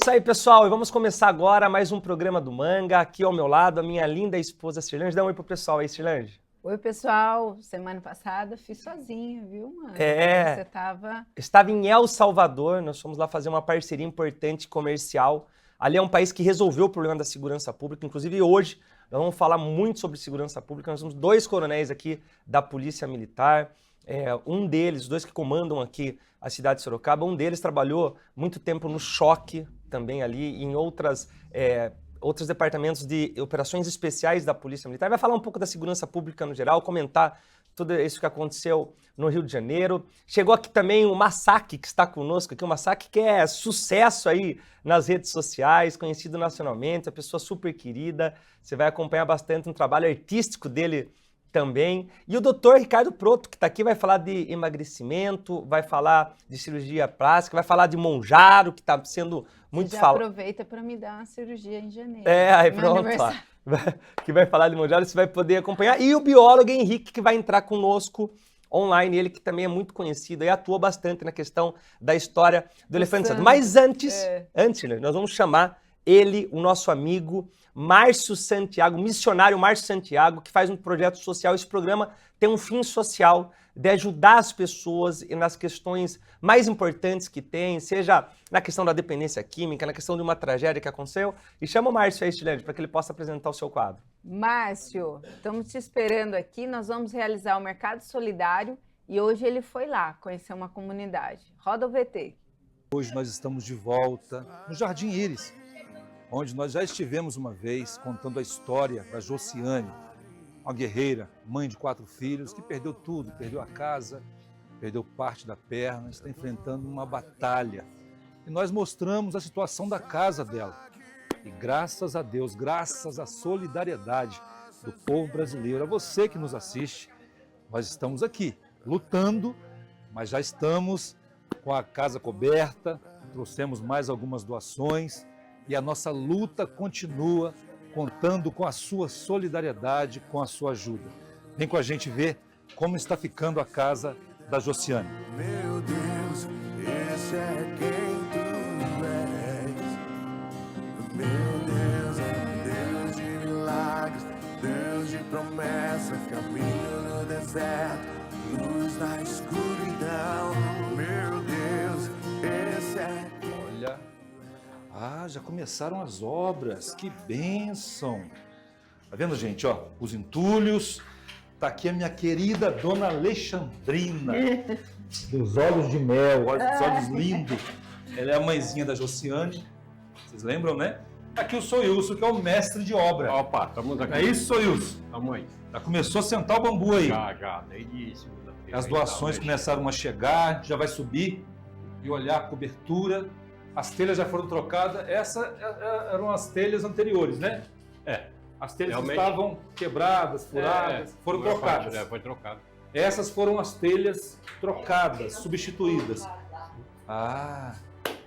Isso aí, pessoal, e vamos começar agora mais um programa do Manga. Aqui ao meu lado, a minha linda esposa Cirlange. Dá um oi pro pessoal aí, Cirlange. Oi, pessoal. Semana passada fiz sozinha, viu, mano? Você estava em El Salvador, nós fomos lá fazer uma parceria importante comercial. Ali é um país que resolveu o problema da segurança pública, inclusive hoje nós vamos falar muito sobre segurança pública. Nós temos 2 coronéis aqui da Polícia Militar. Um deles, os 2 que comandam aqui a cidade de Sorocaba, um deles trabalhou muito tempo no Choque, também ali, em outros departamentos de operações especiais da Polícia Militar. Vai falar um pouco da segurança pública no geral, comentar tudo isso que aconteceu no Rio de Janeiro. Chegou aqui também o Masaki, que está conosco aqui, o Masaki que é sucesso aí nas redes sociais, conhecido nacionalmente, uma pessoa super querida. Você vai acompanhar bastante um trabalho artístico dele também. E o doutor Ricardo Proto, que está aqui, vai falar de emagrecimento, vai falar de cirurgia plástica, vai falar de Monjaro, que está sendo muito falado. Aproveita para me dar uma cirurgia em janeiro. Aí pronto, que vai falar de Monjaro, você vai poder acompanhar. E o biólogo Henrique, que vai entrar conosco online, ele que também é muito conhecido e atua bastante na questão da história do elefante santo. Mas antes, né, nós vamos chamar ele, o nosso amigo Márcio Santiago, missionário Márcio Santiago, que faz um projeto social. Esse programa tem um fim social de ajudar as pessoas e nas questões mais importantes que tem, seja na questão da dependência química, na questão de uma tragédia que aconteceu. E chama o Márcio aí, Estilete, para que ele possa apresentar o seu quadro. Márcio, estamos te esperando aqui. Nós vamos realizar o Mercado Solidário e hoje ele foi lá conhecer uma comunidade. Roda o VT. Hoje nós estamos de volta no Jardim Íris, onde nós já estivemos uma vez contando a história da Josiane, uma guerreira, mãe de 4 filhos, que perdeu tudo, perdeu a casa, perdeu parte da perna, está enfrentando uma batalha. E nós mostramos a situação da casa dela. E graças a Deus, graças à solidariedade do povo brasileiro, a você que nos assiste, nós estamos aqui, lutando, mas já estamos com a casa coberta, trouxemos mais algumas doações, e a nossa luta continua contando com a sua solidariedade, com a sua ajuda. Vem com a gente ver como está ficando a casa da Josiane. Meu Deus, esse é quem tu és. Meu Deus é Deus de milagres, Deus de promessas, caminho no deserto, luz na escuridão. Meu Deus, esse é... Olha... já começaram as obras, que bênção! Tá vendo, gente, ó, os entulhos, tá aqui a minha querida Dona Alexandrina, dos olhos de mel, os olhos lindos. Ela é a mãezinha da Josiane, vocês lembram, né? Aqui o Soilson, que é o mestre de obra. Opa, estamos aqui. É isso, Soilson? Estamos aí. Já começou a sentar o bambu aí. Já, desde segunda-feira. As doações começaram a chegar, a gente já vai subir e olhar a cobertura. As telhas já foram trocadas. Essas eram as telhas anteriores, né? As telhas que estavam quebradas, furadas, foram trocadas. Foi trocado. Essas foram as telhas trocadas, substituídas.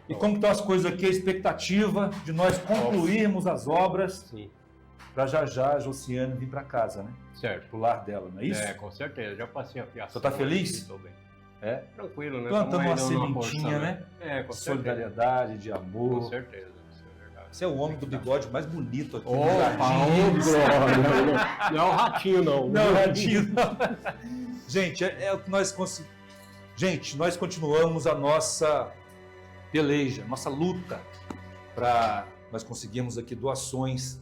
E como estão as coisas aqui? A expectativa de nós concluirmos as obras para já a Josiane vir para casa, né? Certo. Pro lar dela, não é isso? Com certeza. Já passei a fiação. Você está feliz? Estou bem. Tranquilo, né? Plantando uma sementinha, né? Com solidariedade, de amor. Com certeza, isso é verdade. Você é o homem do bigode mais bonito aqui no Jardim. Não é o ratinho, não. Não é o ratinho, não. Gente, é o que nós conseguimos. Gente, nós continuamos a nossa peleja, nossa luta para nós conseguirmos aqui doações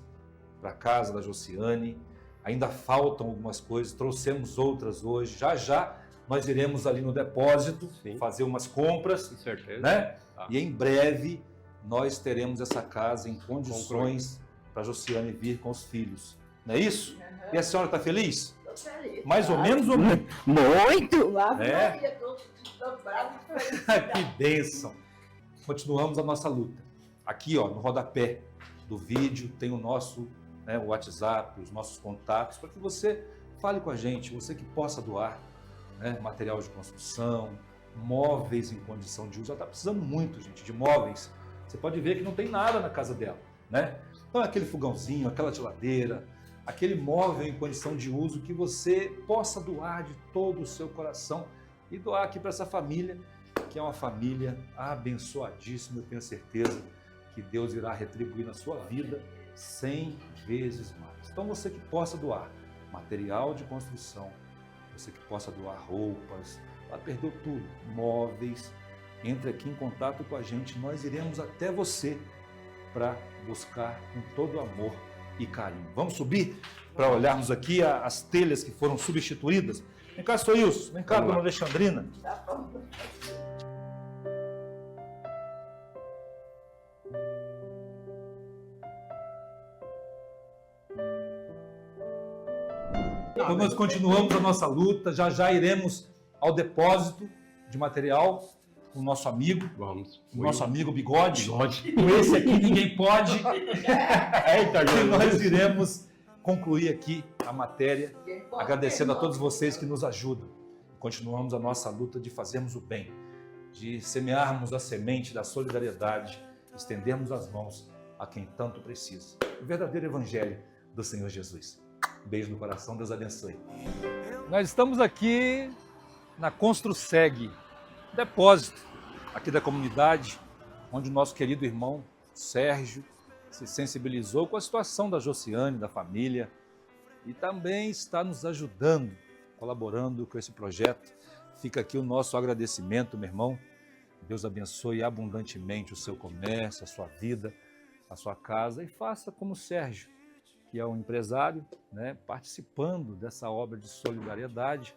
para a casa da Josiane. Ainda faltam algumas coisas, trouxemos outras hoje. Já nós iremos ali no depósito fazer umas compras, com certeza, né? E em breve nós teremos essa casa em condições para a Josiane vir com os filhos. Não é isso? E a senhora está feliz? Estou feliz. Mais ou menos ou muito? Muito! Que bênção! Continuamos a nossa luta. Aqui, ó, no rodapé do vídeo tem o nosso o WhatsApp, os nossos contatos, para que você fale com a gente, você que possa doar material de construção, móveis em condição de uso. Ela está precisando muito, gente, de móveis. Você pode ver que não tem nada na casa dela, né? Então, aquele fogãozinho, aquela geladeira, aquele móvel em condição de uso que você possa doar de todo o seu coração e doar aqui para essa família, que é uma família abençoadíssima, eu tenho certeza que Deus irá retribuir na sua vida 100 vezes mais. Então você que possa doar material de construção, você que possa doar roupas, perdeu tudo, móveis, entre aqui em contato com a gente, nós iremos até você para buscar com todo amor e carinho. Vamos subir para olharmos aqui as telhas que foram substituídas? Vem cá, Soilson, vem cá, dona Alexandrina. Então nós continuamos a nossa luta, já iremos ao depósito de material com o nosso amigo, o nosso amigo Bigode. Com esse aqui ninguém pode. E nós iremos concluir aqui a matéria, agradecendo a todos vocês que nos ajudam. Continuamos a nossa luta de fazermos o bem, de semearmos a semente da solidariedade, estendermos as mãos a quem tanto precisa. O verdadeiro evangelho do Senhor Jesus. Beijo no coração, Deus abençoe. Nós estamos aqui na Construseg, depósito aqui da comunidade, onde o nosso querido irmão Sérgio se sensibilizou com a situação da Josiane, da família, e também está nos ajudando, colaborando com esse projeto. Fica aqui o nosso agradecimento, meu irmão. Deus abençoe abundantemente o seu comércio, a sua vida, a sua casa, e faça como o Sérgio, que é um empresário, né, participando dessa obra de solidariedade.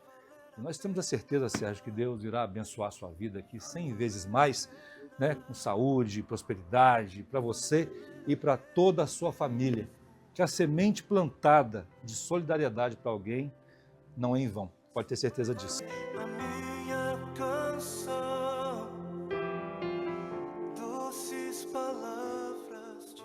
E nós temos a certeza, Sérgio, que Deus irá abençoar a sua vida aqui 100 vezes mais, né, com saúde, prosperidade para você e para toda a sua família. Que a semente plantada de solidariedade para alguém não é em vão, pode ter certeza disso. A minha canção, doces palavras de...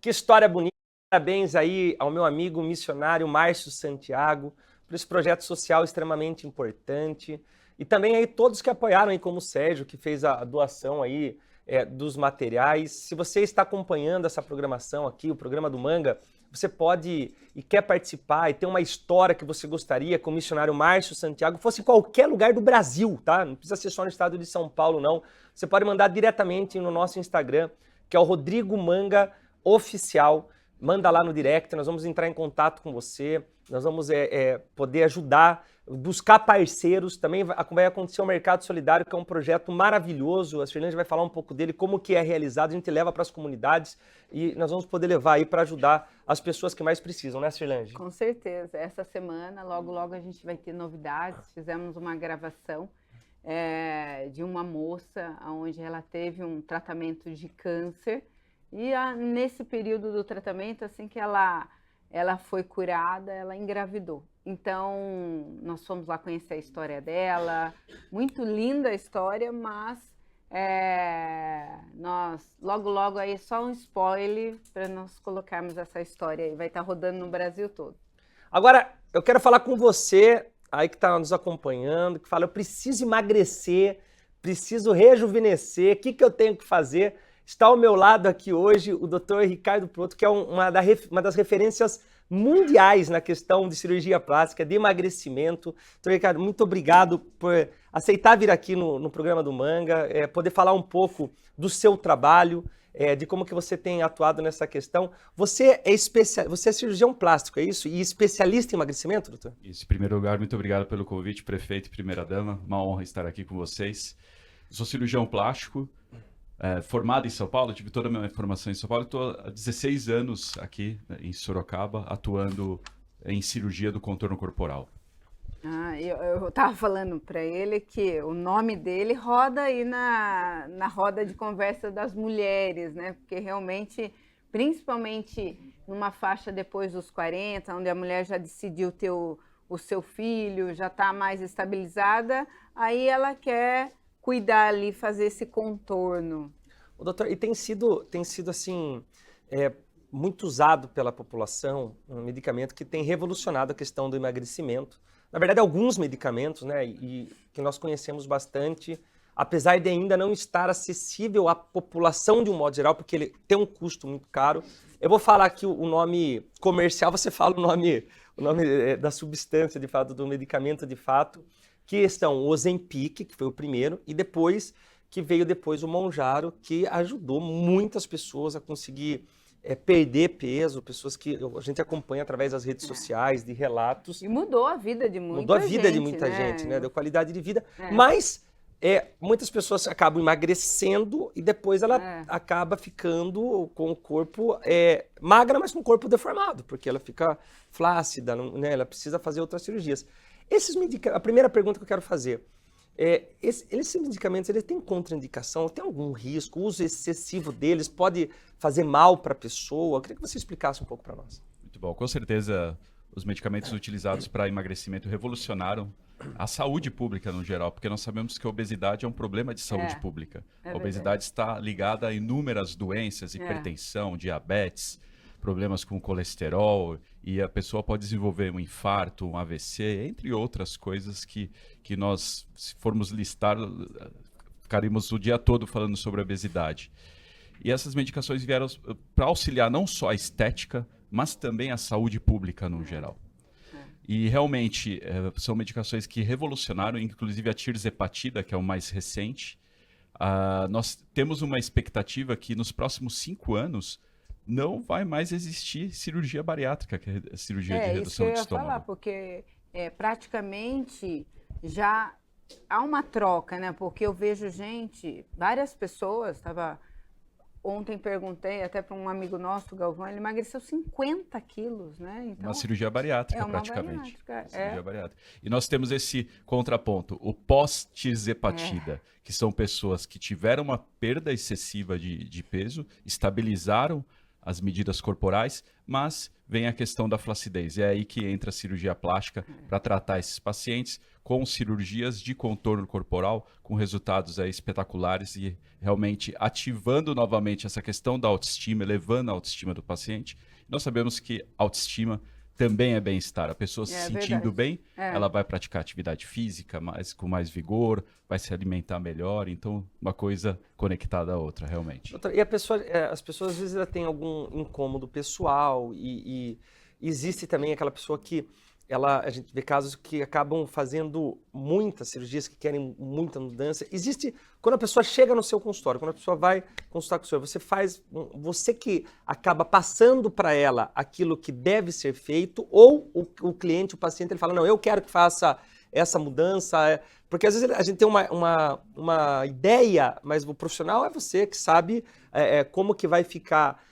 Que história bonita. Parabéns aí ao meu amigo missionário Márcio Santiago por esse projeto social extremamente importante. E também aí todos que apoiaram aí, como o Sérgio, que fez a doação aí dos materiais. Se você está acompanhando essa programação aqui, o programa do Manga, você pode e quer participar e ter uma história que você gostaria que o missionário Márcio Santiago fosse em qualquer lugar do Brasil, tá? Não precisa ser só no estado de São Paulo, não. Você pode mandar diretamente no nosso Instagram, que é o Rodrigo Manga Oficial. Manda lá no direct, nós vamos entrar em contato com você, nós vamos poder ajudar, buscar parceiros. Também vai acontecer o Mercado Solidário, que é um projeto maravilhoso. A Sirlândia vai falar um pouco dele, como que é realizado, a gente leva para as comunidades e nós vamos poder levar aí para ajudar as pessoas que mais precisam, né, Sirlândia? Com certeza. Essa semana, logo a gente vai ter novidades. Fizemos uma gravação de uma moça onde ela teve um tratamento de câncer. E nesse período do tratamento, assim que ela foi curada, ela engravidou. Então, nós fomos lá conhecer a história dela. Muito linda a história, mas nós, logo aí, só um spoiler para nós colocarmos essa história aí. Vai estar rodando no Brasil todo. Agora, eu quero falar com você, aí que está nos acompanhando, que fala, eu preciso emagrecer, preciso rejuvenescer, o que eu tenho que fazer? Está ao meu lado aqui hoje o Dr. Ricardo Proto, que é uma das referências mundiais na questão de cirurgia plástica, de emagrecimento. Dr. Ricardo, muito obrigado por aceitar vir aqui no programa do Manga, poder falar um pouco do seu trabalho, de como que você tem atuado nessa questão. Você é cirurgião plástico, é isso? E especialista em emagrecimento, doutor? Isso, em primeiro lugar, muito obrigado pelo convite, prefeito e primeira-dama. Uma honra estar aqui com vocês. Eu sou cirurgião plástico, formado em São Paulo, tive toda a minha formação em São Paulo. Estou há 16 anos aqui em Sorocaba, atuando em cirurgia do contorno corporal. Eu estava falando para ele que o nome dele roda aí na roda de conversa das mulheres, né? Porque realmente, principalmente numa faixa depois dos 40, onde a mulher já decidiu ter o seu filho, já está mais estabilizada, aí ela quer cuidar ali, fazer esse contorno. O doutor, e tem sido assim, muito usado pela população, um medicamento que tem revolucionado a questão do emagrecimento. Na verdade, alguns medicamentos, né, e que nós conhecemos bastante, apesar de ainda não estar acessível à população de um modo geral, porque ele tem um custo muito caro. Eu vou falar aqui o nome comercial, você fala o nome da substância, de fato, do medicamento, de fato, que são o Ozempic, que foi o primeiro, e depois que veio depois o Monjaro, que ajudou muitas pessoas a conseguir perder peso, pessoas que a gente acompanha através das redes sociais, de relatos. E mudou a vida de muita gente. Mudou a vida de muita gente, né? Deu qualidade de vida. Mas muitas pessoas acabam emagrecendo e depois ela acaba ficando com o corpo magra, mas com o corpo deformado, porque ela fica flácida, né? Ela precisa fazer outras cirurgias. A primeira pergunta que eu quero fazer, esses medicamentos, eles têm contraindicação? Tem algum risco? O uso excessivo deles pode fazer mal para a pessoa? Eu queria que você explicasse um pouco para nós. Muito bom. Com certeza, os medicamentos utilizados para emagrecimento revolucionaram a saúde pública no geral, porque nós sabemos que a obesidade é um problema de saúde pública. A obesidade está ligada a inúmeras doenças, hipertensão, diabetes, problemas com colesterol, e a pessoa pode desenvolver um infarto, um AVC, entre outras coisas que nós, se formos listar, ficaríamos o dia todo falando sobre obesidade. E essas medicações vieram para auxiliar não só a estética, mas também a saúde pública no geral. E realmente são medicações que revolucionaram, inclusive a tirzepatida, que é o mais recente. Nós temos uma expectativa que nos próximos 5 anos não vai mais existir cirurgia bariátrica, que é a cirurgia de redução de estômago. Isso que eu ia falar, porque praticamente já há uma troca, né? Porque eu vejo várias pessoas, ontem perguntei até para um amigo nosso, Galvão, ele emagreceu 50 quilos, né? Então, uma cirurgia bariátrica, praticamente. Cirurgia bariátrica. E nós temos esse contraponto, o pós-tirzepatida, que são pessoas que tiveram uma perda excessiva de peso, estabilizaram as medidas corporais, mas vem a questão da flacidez. É aí que entra a cirurgia plástica para tratar esses pacientes com cirurgias de contorno corporal, com resultados espetaculares e realmente ativando novamente essa questão da autoestima, elevando a autoestima do paciente. Nós sabemos que autoestima também é bem-estar. A pessoa se sentindo bem, ela vai praticar atividade física com mais vigor, vai se alimentar melhor. Então, uma coisa conectada à outra, realmente. Doutor, e as pessoas às vezes têm algum incômodo pessoal e existe também aquela pessoa que a gente vê casos que acabam fazendo muitas cirurgias, que querem muita mudança. Existe, quando a pessoa chega no seu consultório, quando a pessoa vai consultar com o senhor, você que acaba passando para ela aquilo que deve ser feito, ou o cliente, o paciente, ele fala, não, eu quero que faça essa mudança, porque às vezes a gente tem uma ideia, mas o profissional é você que sabe como que vai ficar,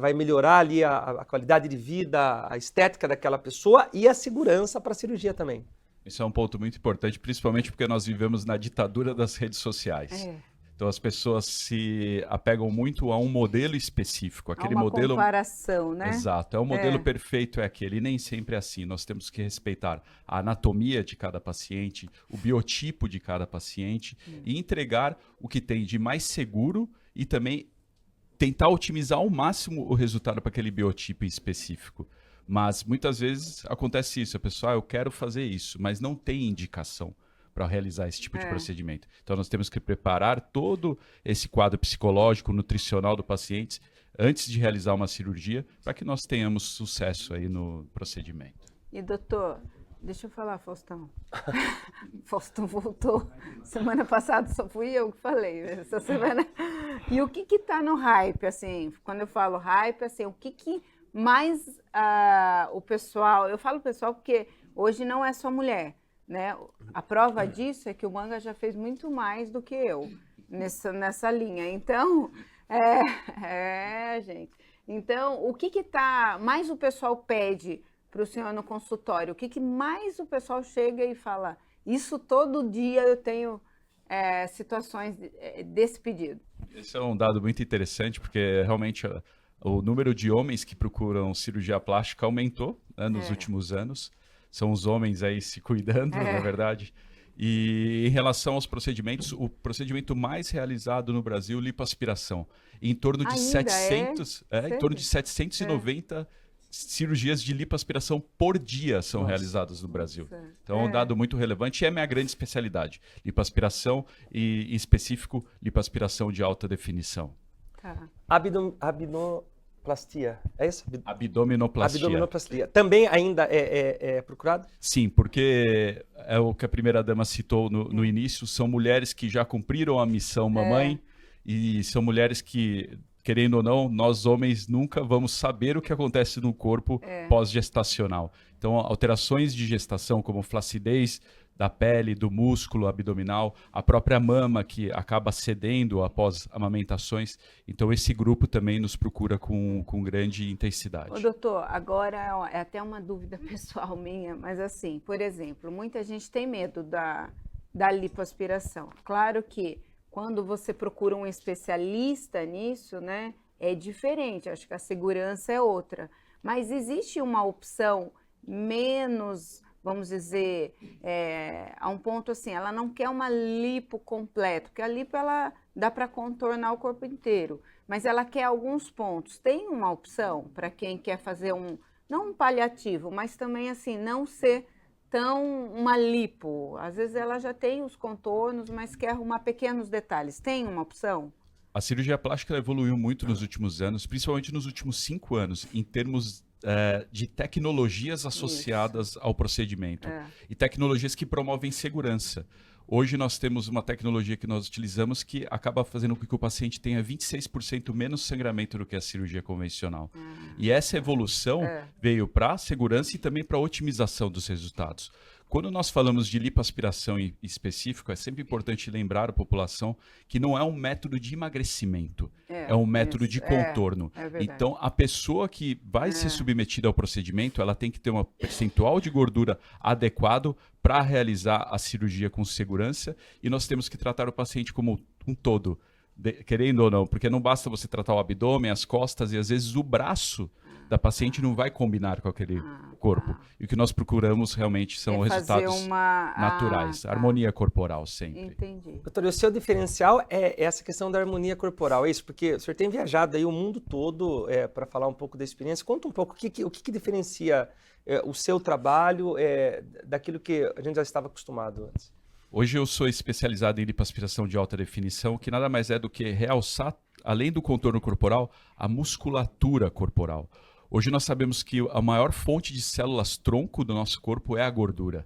vai melhorar ali a qualidade de vida, a estética daquela pessoa e a segurança para a cirurgia também. Isso é um ponto muito importante, principalmente porque nós vivemos na ditadura das redes sociais. Então as pessoas se apegam muito a um modelo específico. Aquele modelo, comparação, né? Exato. O modelo perfeito é aquele, e nem sempre é assim. Nós temos que respeitar a anatomia de cada paciente, o biotipo de cada paciente e entregar o que tem de mais seguro e também tentar otimizar ao máximo o resultado para aquele biotipo específico. Mas muitas vezes acontece isso, a pessoa, eu quero fazer isso, mas não tem indicação para realizar esse tipo de procedimento. Então nós temos que preparar todo esse quadro psicológico, nutricional do paciente antes de realizar uma cirurgia, para que nós tenhamos sucesso aí no procedimento. E doutor, deixa eu falar, Faustão. Faustão voltou. Semana passada só fui eu que falei, essa semana. E o que tá no hype, assim? Quando eu falo hype, assim, o que mais o pessoal... Eu falo pessoal porque hoje não é só mulher, né? A prova disso é que o Manga já fez muito mais do que eu nessa linha. Então, gente. Então, o que tá mais o pessoal pede para o senhor no consultório? O que mais o pessoal chega e fala? Isso todo dia eu tenho situações desse pedido. Esse é um dado muito interessante, porque realmente o número de homens que procuram cirurgia plástica aumentou, né, nos últimos anos. São os homens aí se cuidando, na verdade. E em relação aos procedimentos, o procedimento mais realizado no Brasil, lipoaspiração. Em torno de 790 cirurgias de lipoaspiração por dia são realizadas no Brasil. Então é um dado muito relevante e é a minha grande especialidade. Lipoaspiração e, em específico, lipoaspiração de alta definição. Tá. Abdominoplastia, é isso? Abdominoplastia. Abdominoplastia. Também ainda é procurado? Sim, porque é o que a primeira-dama citou no início, são mulheres que já cumpriram a missão mamãe e são mulheres que, querendo ou não, nós homens nunca vamos saber o que acontece no corpo pós-gestacional. Então, alterações de gestação, como flacidez da pele, do músculo abdominal, a própria mama que acaba cedendo após amamentações. Então, esse grupo também nos procura com grande intensidade. Ô, doutor, agora é até uma dúvida pessoal minha, mas assim, por exemplo, muita gente tem medo da lipoaspiração. Claro que quando você procura um especialista nisso, né, é diferente, acho que a segurança é outra. Mas existe uma opção menos, vamos dizer, a um ponto assim, ela não quer uma lipo completa, porque a lipo ela dá para contornar o corpo inteiro, mas ela quer alguns pontos. Tem uma opção para quem quer fazer não um paliativo, mas também assim, não ser tão uma lipo. Às vezes ela já tem os contornos, mas quer arrumar pequenos detalhes. Tem uma opção? A cirurgia plástica evoluiu muito nos últimos anos, principalmente nos últimos 5 anos, em termos de tecnologias associadas ao procedimento e tecnologias que promovem segurança. Hoje nós temos uma tecnologia que nós utilizamos que acaba fazendo com que o paciente tenha 26% menos sangramento do que a cirurgia convencional. E essa evolução veio para a segurança e também para a otimização dos resultados. Quando nós falamos de lipoaspiração em específico, é sempre importante lembrar a população que não é um método de emagrecimento, é um método de contorno. Então, a pessoa que vai ser submetida ao procedimento, ela tem que ter um percentual de gordura adequado para realizar a cirurgia com segurança, e nós temos que tratar o paciente como um todo, querendo ou não, porque não basta você tratar o abdômen, as costas e às vezes o braço da paciente não vai combinar com aquele corpo. E o que nós procuramos realmente são resultados naturais, harmonia corporal sempre. Entendi. Doutor, e o seu diferencial é essa questão da harmonia corporal, é isso? Porque o senhor tem viajado aí o mundo todo para falar um pouco da experiência. Conta um pouco o que diferencia o seu trabalho daquilo que a gente já estava acostumado antes. Hoje eu sou especializado em lipoaspiração de alta definição, que nada mais é do que realçar, além do contorno corporal, a musculatura corporal. Hoje nós sabemos que a maior fonte de células-tronco do nosso corpo é a gordura.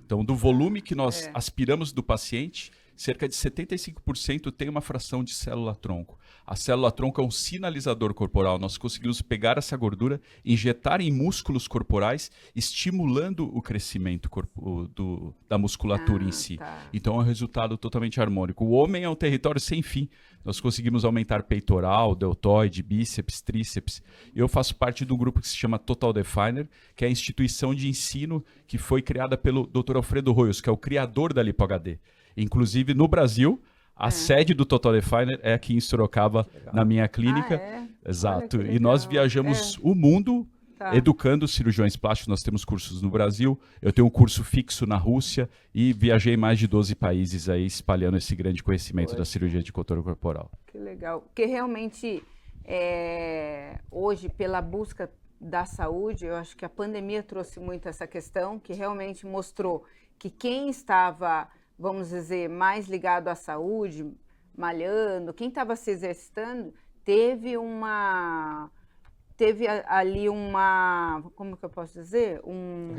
Então, do volume que nós aspiramos do paciente, cerca de 75% tem uma fração de célula-tronco. A célula-tronco é um sinalizador corporal. Nós conseguimos pegar essa gordura, injetar em músculos corporais, estimulando o crescimento da musculatura em si. Então é um resultado totalmente harmônico. O homem é um território sem fim. Nós conseguimos aumentar peitoral, deltoide, bíceps, tríceps. Eu faço parte de um grupo que se chama Total Definer, que é a instituição de ensino que foi criada pelo Dr. Alfredo Royos, que é o criador da LipoHD. Inclusive, no Brasil, a sede do Total Definer é aqui em Sorocaba, na minha clínica. Exato. E nós viajamos o mundo educando cirurgiões plásticos. Nós temos cursos no Brasil, eu tenho um curso fixo na Rússia e viajei em mais de 12 países aí, espalhando esse grande conhecimento da cirurgia de contorno corporal. Que legal. Porque realmente, hoje, pela busca da saúde, eu acho que a pandemia trouxe muito essa questão, que realmente mostrou que quem estava, vamos dizer, mais ligado à saúde, malhando, quem estava se exercitando, teve ali como que eu posso dizer? Um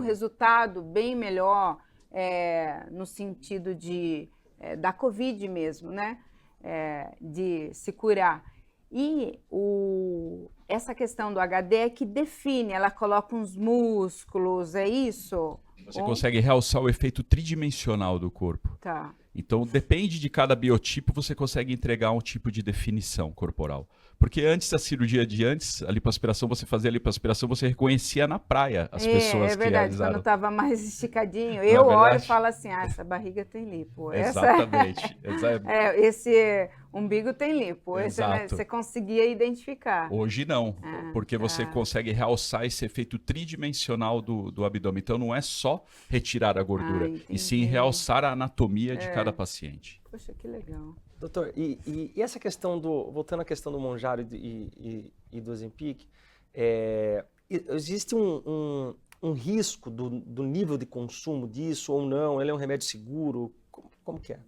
resultado bem melhor, no sentido da Covid mesmo, né? De se curar. E essa questão do HD é que define, ela coloca uns músculos, é isso? Você consegue realçar o efeito tridimensional do corpo. Tá. Então, depende de cada biotipo, você consegue entregar um tipo de definição corporal. Porque antes da cirurgia a lipoaspiração, você fazia a lipoaspiração, você reconhecia na praia as pessoas que realizaram. É verdade, quando estava mais esticadinho, eu olho e falo assim, essa barriga tem lipo. Exatamente. Esse umbigo tem lipo. Exato. Você conseguia identificar. Hoje não, porque você consegue realçar esse efeito tridimensional do abdômen. Então, não é só retirar a gordura, e sim realçar a anatomia de cada paciente. Poxa, que legal. Doutor, e essa questão voltando à questão do Mounjaro e do Ozempic, existe um risco do nível de consumo disso ou não? Ele é um remédio seguro? Como que é?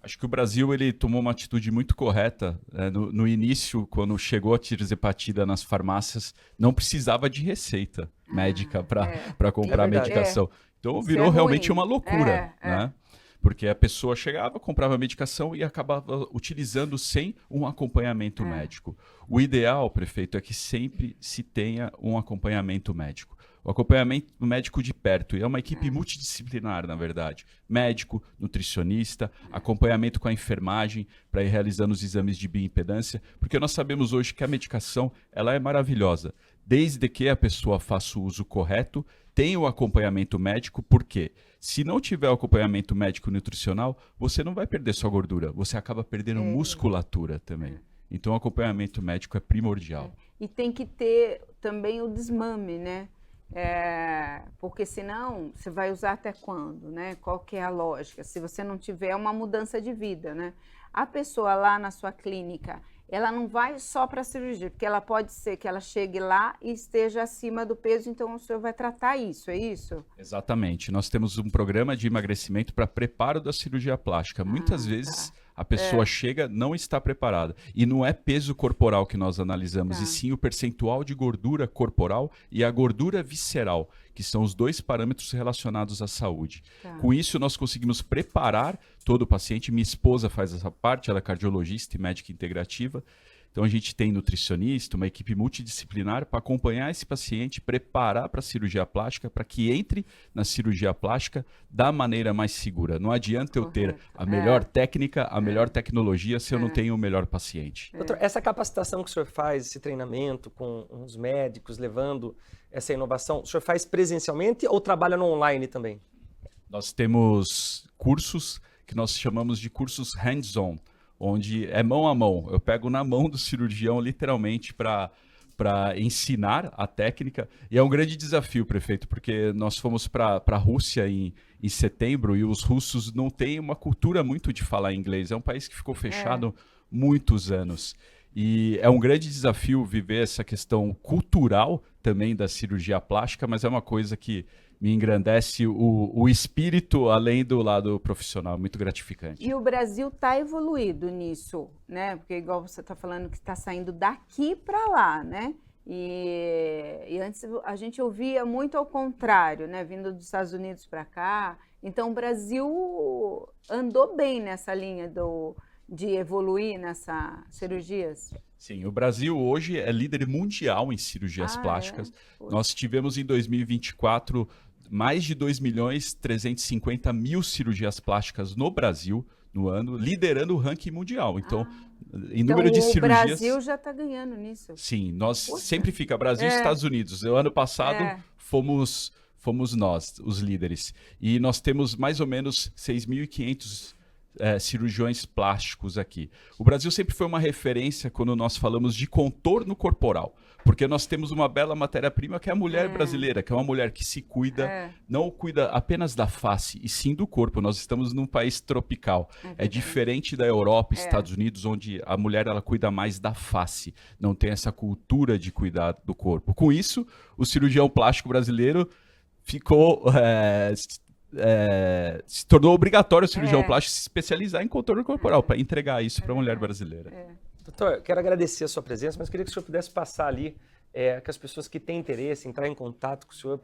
Acho que o Brasil ele tomou uma atitude muito correta. No início, quando chegou a tirzepatida nas farmácias, não precisava de receita médica para comprar É verdade. medicação. Então Isso virou é realmente ruim. uma loucura, né? Porque a pessoa chegava, comprava a medicação e acabava utilizando sem um acompanhamento médico. O ideal, prefeito, é que sempre se tenha um acompanhamento médico. O acompanhamento médico de perto, e é uma equipe multidisciplinar, na verdade. Médico, nutricionista, acompanhamento com a enfermagem para ir realizando os exames de bioimpedância, porque nós sabemos hoje que a medicação ela é maravilhosa, desde que a pessoa faça o uso correto, tenha o acompanhamento médico, porque se não tiver o acompanhamento médico e nutricional, você não vai perder sua gordura, você acaba perdendo musculatura também. Então o acompanhamento médico é primordial. E tem que ter também o desmame, né? Porque senão você vai usar até quando, né? Qual que é a lógica? Se você não tiver uma mudança de vida, né? A pessoa lá na sua clínica, ela não vai só para a cirurgia, porque ela pode ser que ela chegue lá e esteja acima do peso, então o senhor vai tratar isso, é isso? Exatamente. Nós temos um programa de emagrecimento para preparo da cirurgia plástica. Muitas vezes a pessoa chega, não está preparada. E não é peso corporal que nós analisamos, e sim o percentual de gordura corporal e a gordura visceral, que são os dois parâmetros relacionados à saúde. Com isso, nós conseguimos preparar todo o paciente. Minha esposa faz essa parte, ela é cardiologista e médica integrativa. Então, a gente tem nutricionista, uma equipe multidisciplinar para acompanhar esse paciente, preparar para a cirurgia plástica, para que entre na cirurgia plástica da maneira mais segura. Não adianta eu ter a melhor técnica, a melhor tecnologia, se eu não tenho o melhor paciente. Doutor, essa capacitação que o senhor faz, esse treinamento com os médicos, levando essa inovação, o senhor faz presencialmente ou trabalha no online também? Nós temos cursos que nós chamamos de cursos hands-on, onde é mão a mão. Eu pego na mão do cirurgião, literalmente, para ensinar a técnica. E é um grande desafio, prefeito, porque nós fomos para a Rússia em setembro e os russos não têm uma cultura muito de falar inglês. É um país que ficou fechado muitos anos. E é um grande desafio viver essa questão cultural também da cirurgia plástica, mas é uma coisa que me engrandece o espírito além do lado profissional, muito gratificante. E o Brasil está evoluído nisso, né? Porque igual você está falando que está saindo daqui para lá, né? E antes a gente ouvia muito ao contrário, né? Vindo dos Estados Unidos para cá. Então o Brasil andou bem nessa linha de evoluir nessas cirurgias. Sim, o Brasil hoje é líder mundial em cirurgias plásticas. Nós tivemos em 2024 mais de 2.350.000 cirurgias plásticas no Brasil no ano, liderando o ranking mundial. Então, em número de cirurgias... o Brasil já está ganhando nisso. Sim, nós sempre fica Brasil e Estados Unidos. O ano passado fomos nós, os líderes. E nós temos mais ou menos 6.500 cirurgiões plásticos aqui. O Brasil sempre foi uma referência quando nós falamos de contorno corporal, porque nós temos uma bela matéria-prima que é a mulher brasileira, que é uma mulher que se cuida, não cuida apenas da face, e sim do corpo. Nós estamos num país tropical. É diferente da Europa, Estados Unidos, onde a mulher ela cuida mais da face, não tem essa cultura de cuidar do corpo. Com isso, o cirurgião plástico brasileiro ficou... se tornou obrigatório o cirurgião plástico se especializar em contorno corporal para entregar isso para a mulher brasileira. Doutor, quero agradecer a sua presença, mas queria que o senhor pudesse passar ali com as pessoas que têm interesse, entrar em contato com o senhor,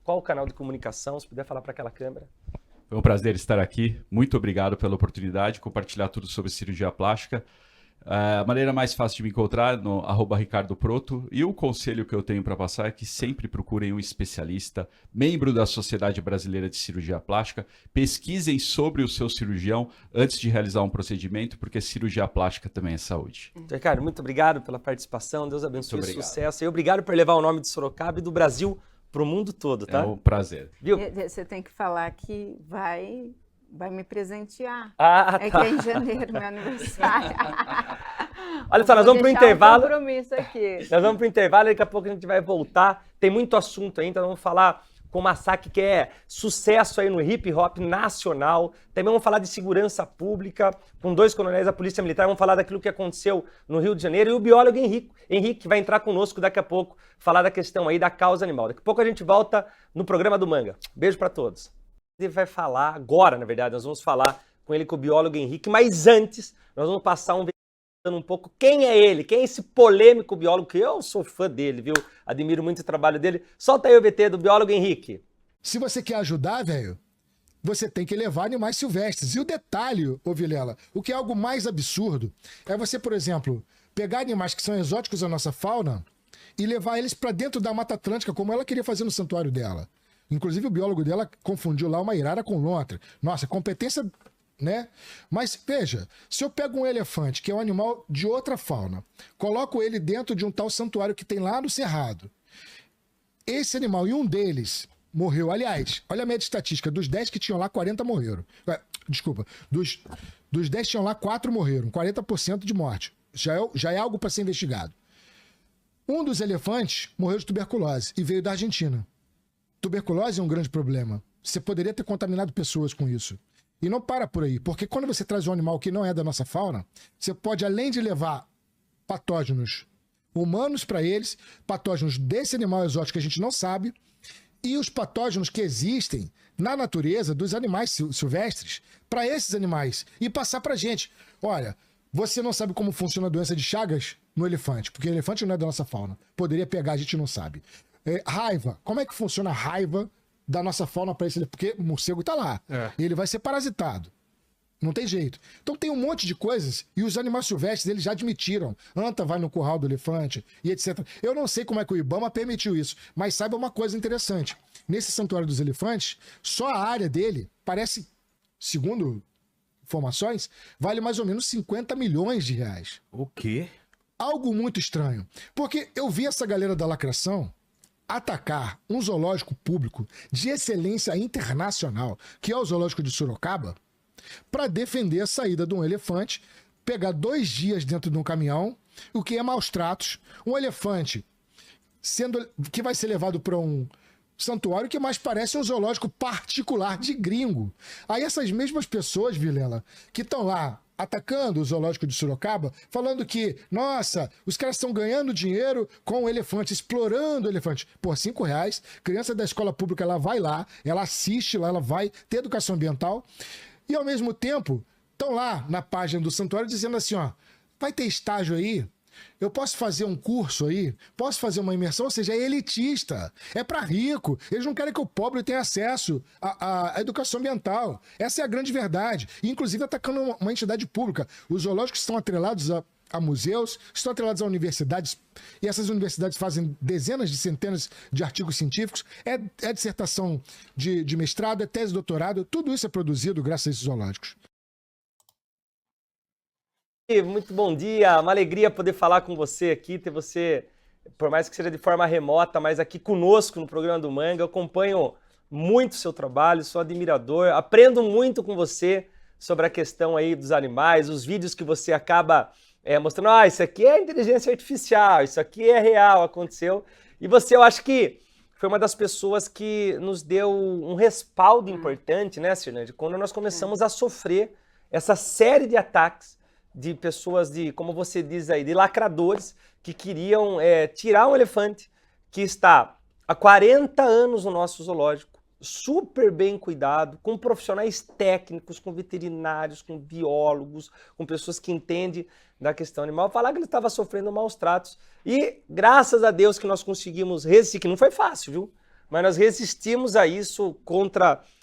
qual o canal de comunicação, se puder falar para aquela câmera. Foi um prazer estar aqui, muito obrigado pela oportunidade de compartilhar tudo sobre cirurgia plástica. A maneira mais fácil de me encontrar no @ricardoproto, e o conselho que eu tenho para passar é que sempre procurem um especialista, membro da Sociedade Brasileira de Cirurgia Plástica, pesquisem sobre o seu cirurgião antes de realizar um procedimento, porque cirurgia plástica também é saúde. Ricardo, muito obrigado pela participação, Deus abençoe, sucesso, e obrigado por levar o nome de Sorocaba e do Brasil para o mundo todo, tá? É um prazer. Viu? Você tem que falar que vai me presentear. Que é em janeiro, meu aniversário. Olha só, nós vamos para o intervalo. Compromisso aqui. Nós vamos para o intervalo, daqui a pouco a gente vai voltar. Tem muito assunto ainda, vamos falar com o Massac, que é sucesso aí no hip hop nacional. Também vamos falar de segurança pública, com 2 coronéis da Polícia Militar. Vamos falar daquilo que aconteceu no Rio de Janeiro. E o biólogo Henrique vai entrar conosco daqui a pouco, falar da questão aí da causa animal. Daqui a pouco a gente volta no programa do Manga. Beijo para todos. Ele vai falar agora, na verdade, nós vamos falar com ele, com o biólogo Henrique, mas antes nós vamos passar um pouco quem é ele, quem é esse polêmico biólogo, que eu sou fã dele, viu? Admiro muito o trabalho dele. Solta aí o VT do biólogo Henrique. Se você quer ajudar, velho, você tem que levar animais silvestres. E o detalhe, ô Vilela, o que é algo mais absurdo, é você, por exemplo, pegar animais que são exóticos à nossa fauna e levar eles para dentro da Mata Atlântica, como ela queria fazer no santuário dela. Inclusive o biólogo dela confundiu lá uma irara com lontra. Nossa, competência, né? Mas veja, se eu pego um elefante, que é um animal de outra fauna, coloco ele dentro de um tal santuário que tem lá no Cerrado, esse animal e um deles morreu. Aliás, olha a média estatística. Dos 10 que tinham lá, 40 morreram. Desculpa. Dos 10 que tinham lá, 4 morreram. 40% de morte. Já é algo para ser investigado. Um dos elefantes morreu de tuberculose e veio da Argentina. Tuberculose é um grande problema. Você poderia ter contaminado pessoas com isso. E não para por aí. Porque quando você traz um animal que não é da nossa fauna, você pode, além de levar patógenos humanos para eles, patógenos desse animal exótico que a gente não sabe, e os patógenos que existem na natureza dos animais silvestres para esses animais e passar para a gente. Olha, você não sabe como funciona a doença de Chagas no elefante, porque o elefante não é da nossa fauna. Poderia pegar, a gente não sabe. Raiva. Como é que funciona a raiva da nossa fauna para esse elefante? Porque o morcego está lá. Ele vai ser parasitado. Não tem jeito. Então tem um monte de coisas e os animais silvestres eles já admitiram. Anta vai no curral do elefante e etc. Eu não sei como é que o IBAMA permitiu isso, mas saiba uma coisa interessante. Nesse santuário dos elefantes, só a área dele parece, segundo informações, vale mais ou menos 50 milhões de reais. O quê? Algo muito estranho. Porque eu vi essa galera da lacração atacar um zoológico público de excelência internacional, que é o zoológico de Sorocaba, para defender a saída de um elefante, pegar 2 dias dentro de um caminhão, o que é maus tratos, um elefante que vai ser levado para um santuário que mais parece um zoológico particular de gringo. Aí essas mesmas pessoas, Vilela, que estão lá atacando o zoológico de Sorocaba, falando que, nossa, os caras estão ganhando dinheiro com o elefante, explorando o elefante. Por R$5, criança da escola pública, ela vai lá, ela assiste lá, ela vai ter educação ambiental. E, ao mesmo tempo, estão lá na página do santuário dizendo assim, ó, vai ter estágio aí? Eu posso fazer um curso aí? Posso fazer uma imersão? Ou seja, é elitista, é para rico. Eles não querem que o pobre tenha acesso à educação ambiental. Essa é a grande verdade. E, inclusive, atacando uma entidade pública. Os zoológicos estão atrelados a museus, estão atrelados a universidades, e essas universidades fazem dezenas de centenas de artigos científicos, é dissertação de mestrado, é tese de doutorado, tudo isso é produzido graças a esses zoológicos. Muito bom dia, uma alegria poder falar com você aqui, ter você, por mais que seja de forma remota, mas aqui conosco no programa do Manga. Eu acompanho muito o seu trabalho, sou admirador, aprendo muito com você sobre a questão aí dos animais, os vídeos que você acaba mostrando, isso aqui é inteligência artificial, isso aqui é real, aconteceu. E você, eu acho que foi uma das pessoas que nos deu um respaldo importante, né, Cirnande, quando nós começamos a sofrer essa série de ataques de pessoas, como você diz aí, de lacradores que queriam tirar um elefante que está há 40 anos no nosso zoológico, super bem cuidado, com profissionais técnicos, com veterinários, com biólogos, com pessoas que entendem da questão animal, falar que ele estava sofrendo maus tratos. E graças a Deus que nós conseguimos resistir, que não foi fácil, viu? Mas nós resistimos a isso,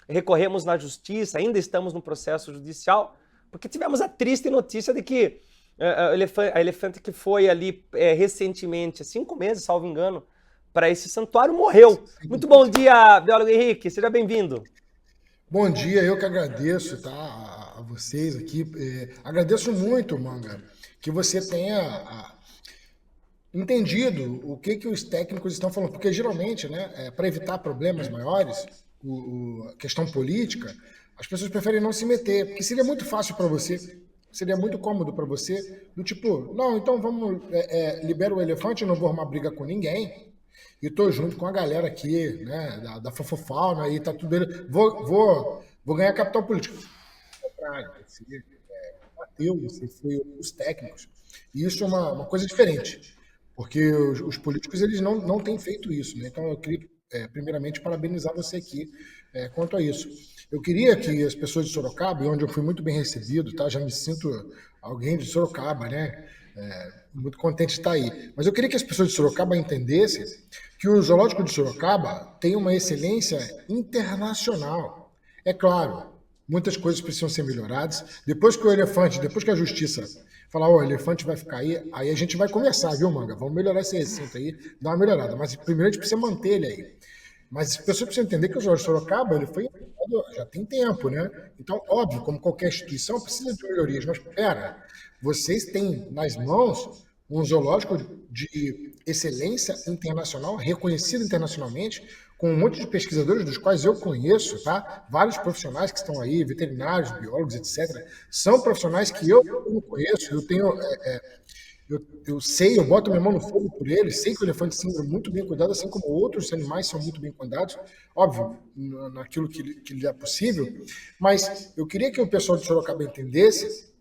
recorremos na justiça, ainda estamos no processo judicial, porque tivemos a triste notícia de que a elefante que foi ali recentemente, 5 meses, salvo engano, para esse santuário, morreu. Muito bom dia, biólogo Henrique, seja bem-vindo. Bom dia, eu que agradeço, tá, a vocês aqui. Agradeço muito, Manga, que você tenha entendido o que os técnicos estão falando, porque geralmente, né, para evitar problemas maiores, a questão política, as pessoas preferem não se meter, porque seria muito fácil para você, seria muito cômodo para você, do tipo, não, então vamos, libera o elefante, eu não vou arrumar briga com ninguém, e tô junto com a galera aqui, né, da Fofofauna, aí tá tudo beleza, vou ganhar capital político. Você bateu, você foi os técnicos, e isso é uma coisa diferente, porque os políticos, eles não têm feito isso, né, então eu queria, primeiramente, parabenizar você aqui quanto a isso. Eu queria que as pessoas de Sorocaba, e onde eu fui muito bem recebido, tá? Já me sinto alguém de Sorocaba, né? Muito contente de estar aí. Mas eu queria que as pessoas de Sorocaba entendessem que o Zoológico de Sorocaba tem uma excelência internacional. É claro, muitas coisas precisam ser melhoradas. Depois que a justiça falar, o elefante vai ficar aí a gente vai conversar, viu, Manga? Vamos melhorar esse recinto aí, dar uma melhorada. Mas primeiro a gente precisa manter ele aí. Mas as pessoas precisam entender que o Zoológico de Sorocaba ele foi já tem tempo, né? Então, óbvio, como qualquer instituição, precisa de melhorias. Mas, vocês têm nas mãos um zoológico de excelência internacional, reconhecido internacionalmente, com um monte de pesquisadores dos quais eu conheço, tá? Vários profissionais que estão aí, veterinários, biólogos, etc. São profissionais que eu não conheço, eu sei, eu boto minha mão no fogo por eles, sei que o elefante síndrome é muito bem cuidado, assim como outros animais são muito bem cuidados, óbvio, naquilo que lhe é possível, mas eu queria que o pessoal de Sorocaba entendesse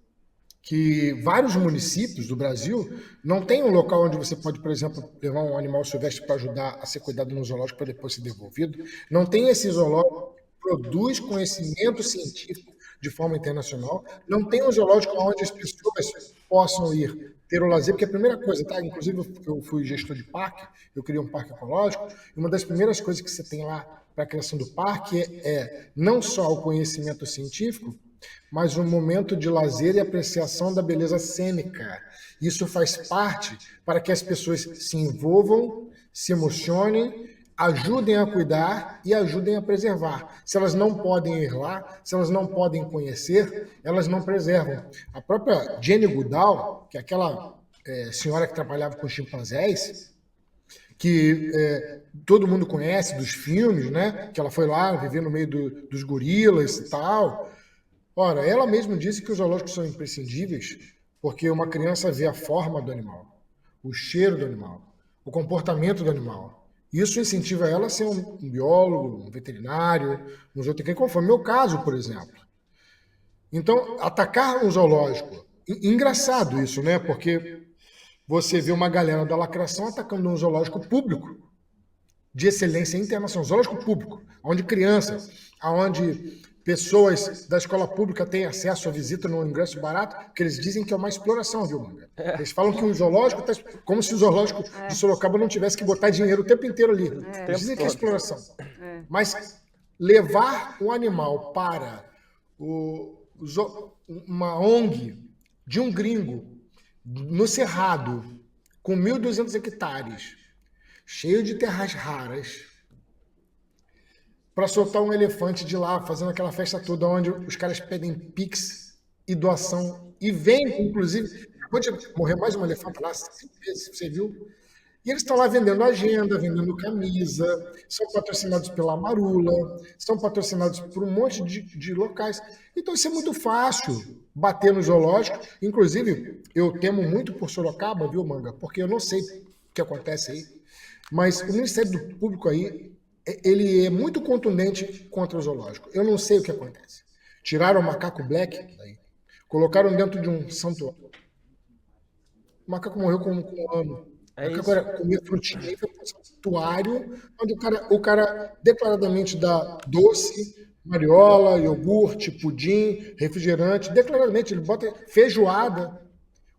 que vários municípios do Brasil não tem um local onde você pode, por exemplo, levar um animal silvestre para ajudar a ser cuidado no zoológico para depois ser devolvido. Não tem esse zoológico que produz conhecimento científico de forma internacional. Não tem um zoológico onde as pessoas possam ir ter o lazer, porque a primeira coisa, tá? Inclusive eu fui gestor de parque, eu criei um parque ecológico, e uma das primeiras coisas que você tem lá para a criação do parque é não só o conhecimento científico, mas um momento de lazer e apreciação da beleza cênica. Isso faz parte para que as pessoas se envolvam, se emocionem, ajudem a cuidar e ajudem a preservar. Se elas não podem ir lá, se elas não podem conhecer, elas não preservam. A própria Jane Goodall, que é aquela senhora que trabalhava com chimpanzés, que todo mundo conhece dos filmes, né? Que ela foi lá viver no meio dos gorilas e tal. Ora, ela mesma disse que os zoológicos são imprescindíveis porque uma criança vê a forma do animal, o cheiro do animal, o comportamento do animal. Isso incentiva ela a ser um biólogo, um veterinário, um zootecnista, como foi o meu caso, por exemplo. Então, atacar um zoológico... Engraçado isso, né? Porque você vê uma galera da lacração atacando um zoológico público de excelência internacional, zoológico público, onde crianças, onde pessoas da escola pública têm acesso à visita no ingresso barato, porque eles dizem que é uma exploração, viu, Manga? Eles falam que o zoológico está... Como se o zoológico de Sorocaba não tivesse que botar dinheiro o tempo inteiro ali. Eles dizem que é exploração. Mas levar um animal para uma ONG de um gringo no Cerrado, com 1.200 hectares, cheio de terras raras, para soltar um elefante de lá, fazendo aquela festa toda, onde os caras pedem pix e doação, e vem, inclusive, acabou de morrer mais um elefante lá, 5 vezes, você viu? E eles estão lá vendendo agenda, vendendo camisa, são patrocinados pela Marula, são patrocinados por um monte de locais. Então isso é muito fácil, bater no zoológico. Inclusive, eu temo muito por Sorocaba, viu, Manga? Porque eu não sei o que acontece aí, mas o Ministério Público aí, ele é muito contundente contra o zoológico. Eu não sei o que acontece. Tiraram o macaco Black daí, colocaram dentro de um santuário. O macaco morreu com um ano. O macaco era comer frutinha, foi para um santuário, onde o cara declaradamente dá doce, mariola, iogurte, pudim, refrigerante, declaradamente, ele bota feijoada,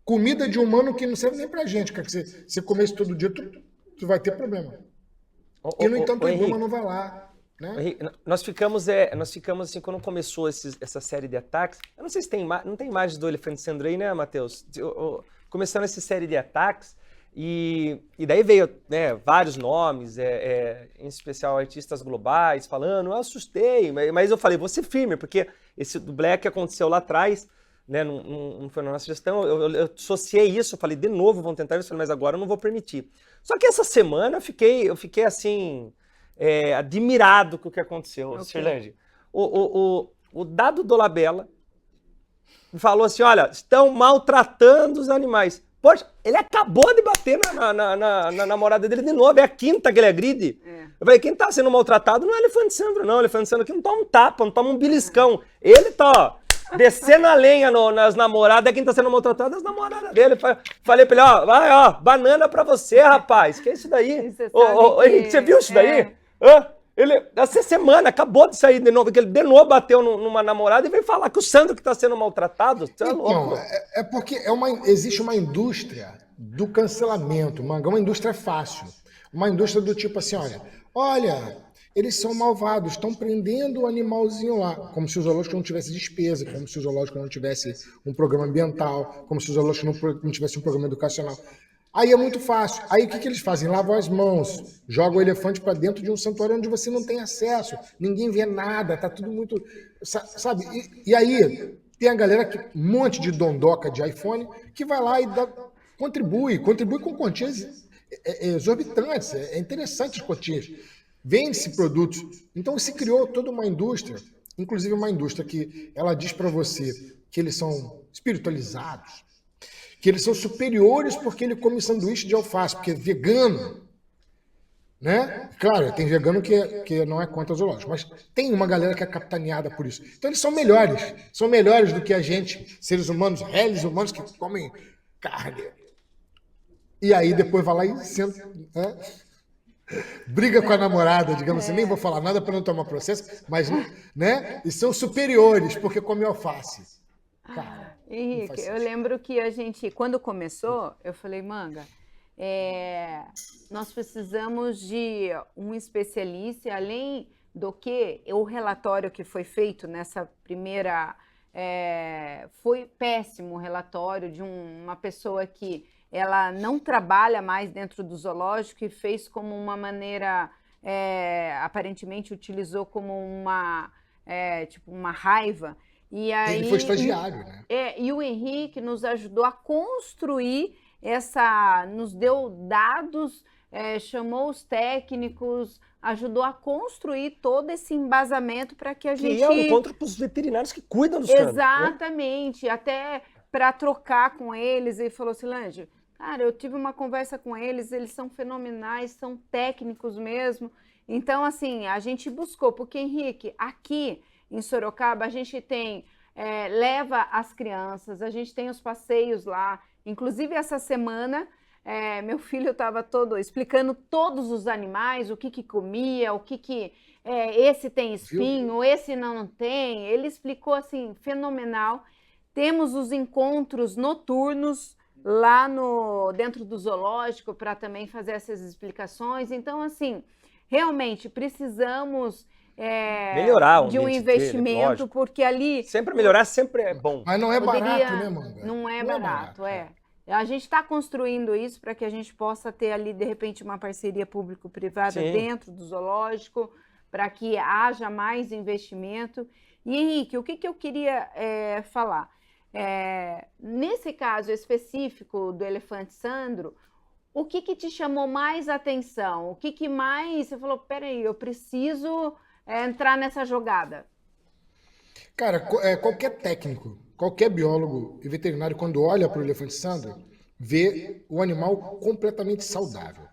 comida de humano que não serve nem pra gente, cara, que você comer isso todo dia, tu vai ter problema. E, no entanto, o Ibama não vai lá. Né? Henrique, nós ficamos assim, quando começou essa série de ataques, eu não sei se não tem imagem do elefante síndrome aí, né, Matheus? Começando essa série de ataques, e daí veio, né, vários nomes, em especial artistas globais, falando, eu assustei, mas eu falei, vou ser firme, porque esse do Black aconteceu lá atrás, né, não foi na nossa gestão, eu associei isso, eu falei, de novo, vão tentar isso, mas agora eu não vou permitir. Só que essa semana eu fiquei assim, admirado com o que aconteceu, Cirlande. O Dado Dolabella falou assim, olha, estão maltratando os animais. Poxa, ele acabou de bater na namorada dele de novo, é a quinta que ele agride. Eu falei, quem tá sendo maltratado não é o elefante síndrome, não, o elefante síndrome aqui não toma um tapa, não toma um beliscão. Ele tá, ó, descendo a lenha nas namoradas, quem tá sendo maltratado é as namoradas dele. Falei pra ele, ó, vai, ó, banana pra você, rapaz. Que é isso daí? Henrique, você viu isso daí? Ele, essa semana, acabou de sair de novo, que ele de novo bateu numa namorada e veio falar que o Sandro que tá sendo maltratado. Você é louco. É porque existe uma indústria do cancelamento, uma indústria fácil. Uma indústria do tipo assim, olha, eles são malvados, estão prendendo o animalzinho lá, como se o zoológico não tivesse despesa, como se o zoológico não tivesse um programa ambiental, como se o zoológico não tivesse um programa educacional. Aí é muito fácil. Aí o que eles fazem? Lavam as mãos, jogam o elefante para dentro de um santuário onde você não tem acesso, ninguém vê nada, tá tudo muito... Sabe? E aí tem a galera, um monte de dondoca de iPhone, que vai lá e contribui com quantias exorbitantes. É interessante as quantias. Vende-se produtos. Então se criou toda uma indústria, inclusive uma indústria que ela diz para você que eles são espiritualizados, que eles são superiores porque ele come sanduíche de alface, porque é vegano, né? Claro, tem vegano que não é contra o zoológico, mas tem uma galera que é capitaneada por isso. Então eles são melhores do que a gente, seres humanos, réis humanos que comem carne. E aí depois vai lá e senta, né? Briga com a namorada, digamos assim, nem vou falar nada para não tomar processo, mas, né? E são superiores porque comem alface. Cara, Henrique, eu lembro que a gente, quando começou, eu falei, Manga, nós precisamos de um especialista, além do que o relatório que foi feito nessa primeira, foi péssimo o relatório de uma pessoa que ela não trabalha mais dentro do zoológico e fez como uma maneira, aparentemente utilizou como tipo uma raiva. E aí, ele foi estagiário, né? E o Henrique nos ajudou a construir nos deu dados, chamou os técnicos, ajudou a construir todo esse embasamento para que a gente... Que é um encontro com os veterinários que cuidam dos canos. Exatamente, até para trocar com eles. Ele falou assim, Lange, cara, eu tive uma conversa com eles são fenomenais, são técnicos mesmo. Então, assim, a gente buscou, porque, Henrique, aqui em Sorocaba, a gente tem, leva as crianças, a gente tem os passeios lá. Inclusive, essa semana, meu filho estava explicando todos os animais, o que comia, esse tem espinho, esse não tem. Ele explicou, assim, fenomenal. Temos os encontros noturnos lá dentro do zoológico para também fazer essas explicações. Então, assim, realmente precisamos... melhorar de um investimento, porque ali... Sempre melhorar, sempre é bom. Mas não é barato, né, Manga? Não é barato. A gente está construindo isso para que a gente possa ter ali, de repente, uma parceria público-privada dentro do zoológico, para que haja mais investimento. E, Henrique, o que eu queria falar? Nesse caso específico do elefante Sandro, o que te chamou mais atenção? O que mais... Você falou, peraí, eu preciso... entrar nessa jogada? Cara, qualquer técnico, qualquer biólogo e veterinário, quando olha para o elefante Sandro, vê o animal completamente saudável.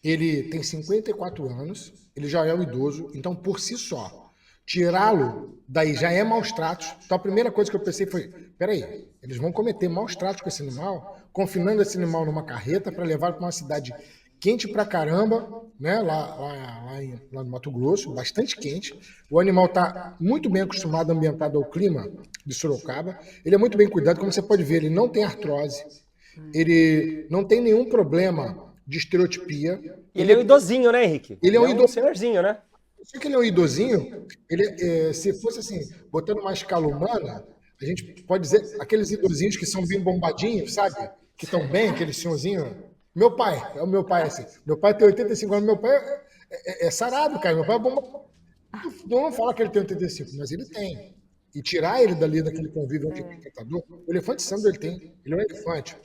Ele tem 54 anos, ele já é um idoso, então por si só, tirá-lo daí já é maus tratos. Então a primeira coisa que eu pensei foi, peraí, eles vão cometer maus tratos com esse animal, confinando esse animal numa carreta para levar para uma cidade quente pra caramba, né? Lá no Mato Grosso, bastante quente. O animal está muito bem acostumado, ambientado ao clima de Sorocaba. Ele é muito bem cuidado, como você pode ver, ele não tem artrose, ele não tem nenhum problema de estereotipia. Ele é um idosinho, né, Henrique? Ele é um senhorzinho, né? Só que ele é um idosinho, se fosse assim, botando uma escala humana, a gente pode dizer aqueles idosinhos que são bem bombadinhos, sabe? Que estão bem, aquele senhorzinho... Meu pai, é o meu pai, assim. Meu pai tem 85 anos, meu pai é sarado, cara. Meu pai é bomba. Não fala que ele tem 85, mas ele tem. E tirar ele dali daquele convívio anti-tratador, o elefante Sandro ele é um elefante.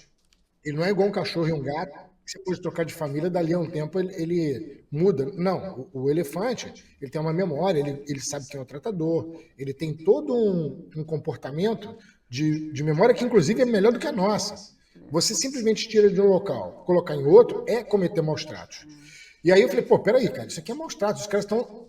Ele não é igual um cachorro e um gato, que você pode trocar de família, dali a um tempo ele muda. Não, o elefante, ele tem uma memória, ele sabe quem é o tratador, ele tem todo um comportamento de memória que, inclusive, é melhor do que a nossa. Você simplesmente tira de um local, colocar em outro, é cometer maus tratos. E aí eu falei, pô, peraí, cara, isso aqui é maus tratos. Os caras estão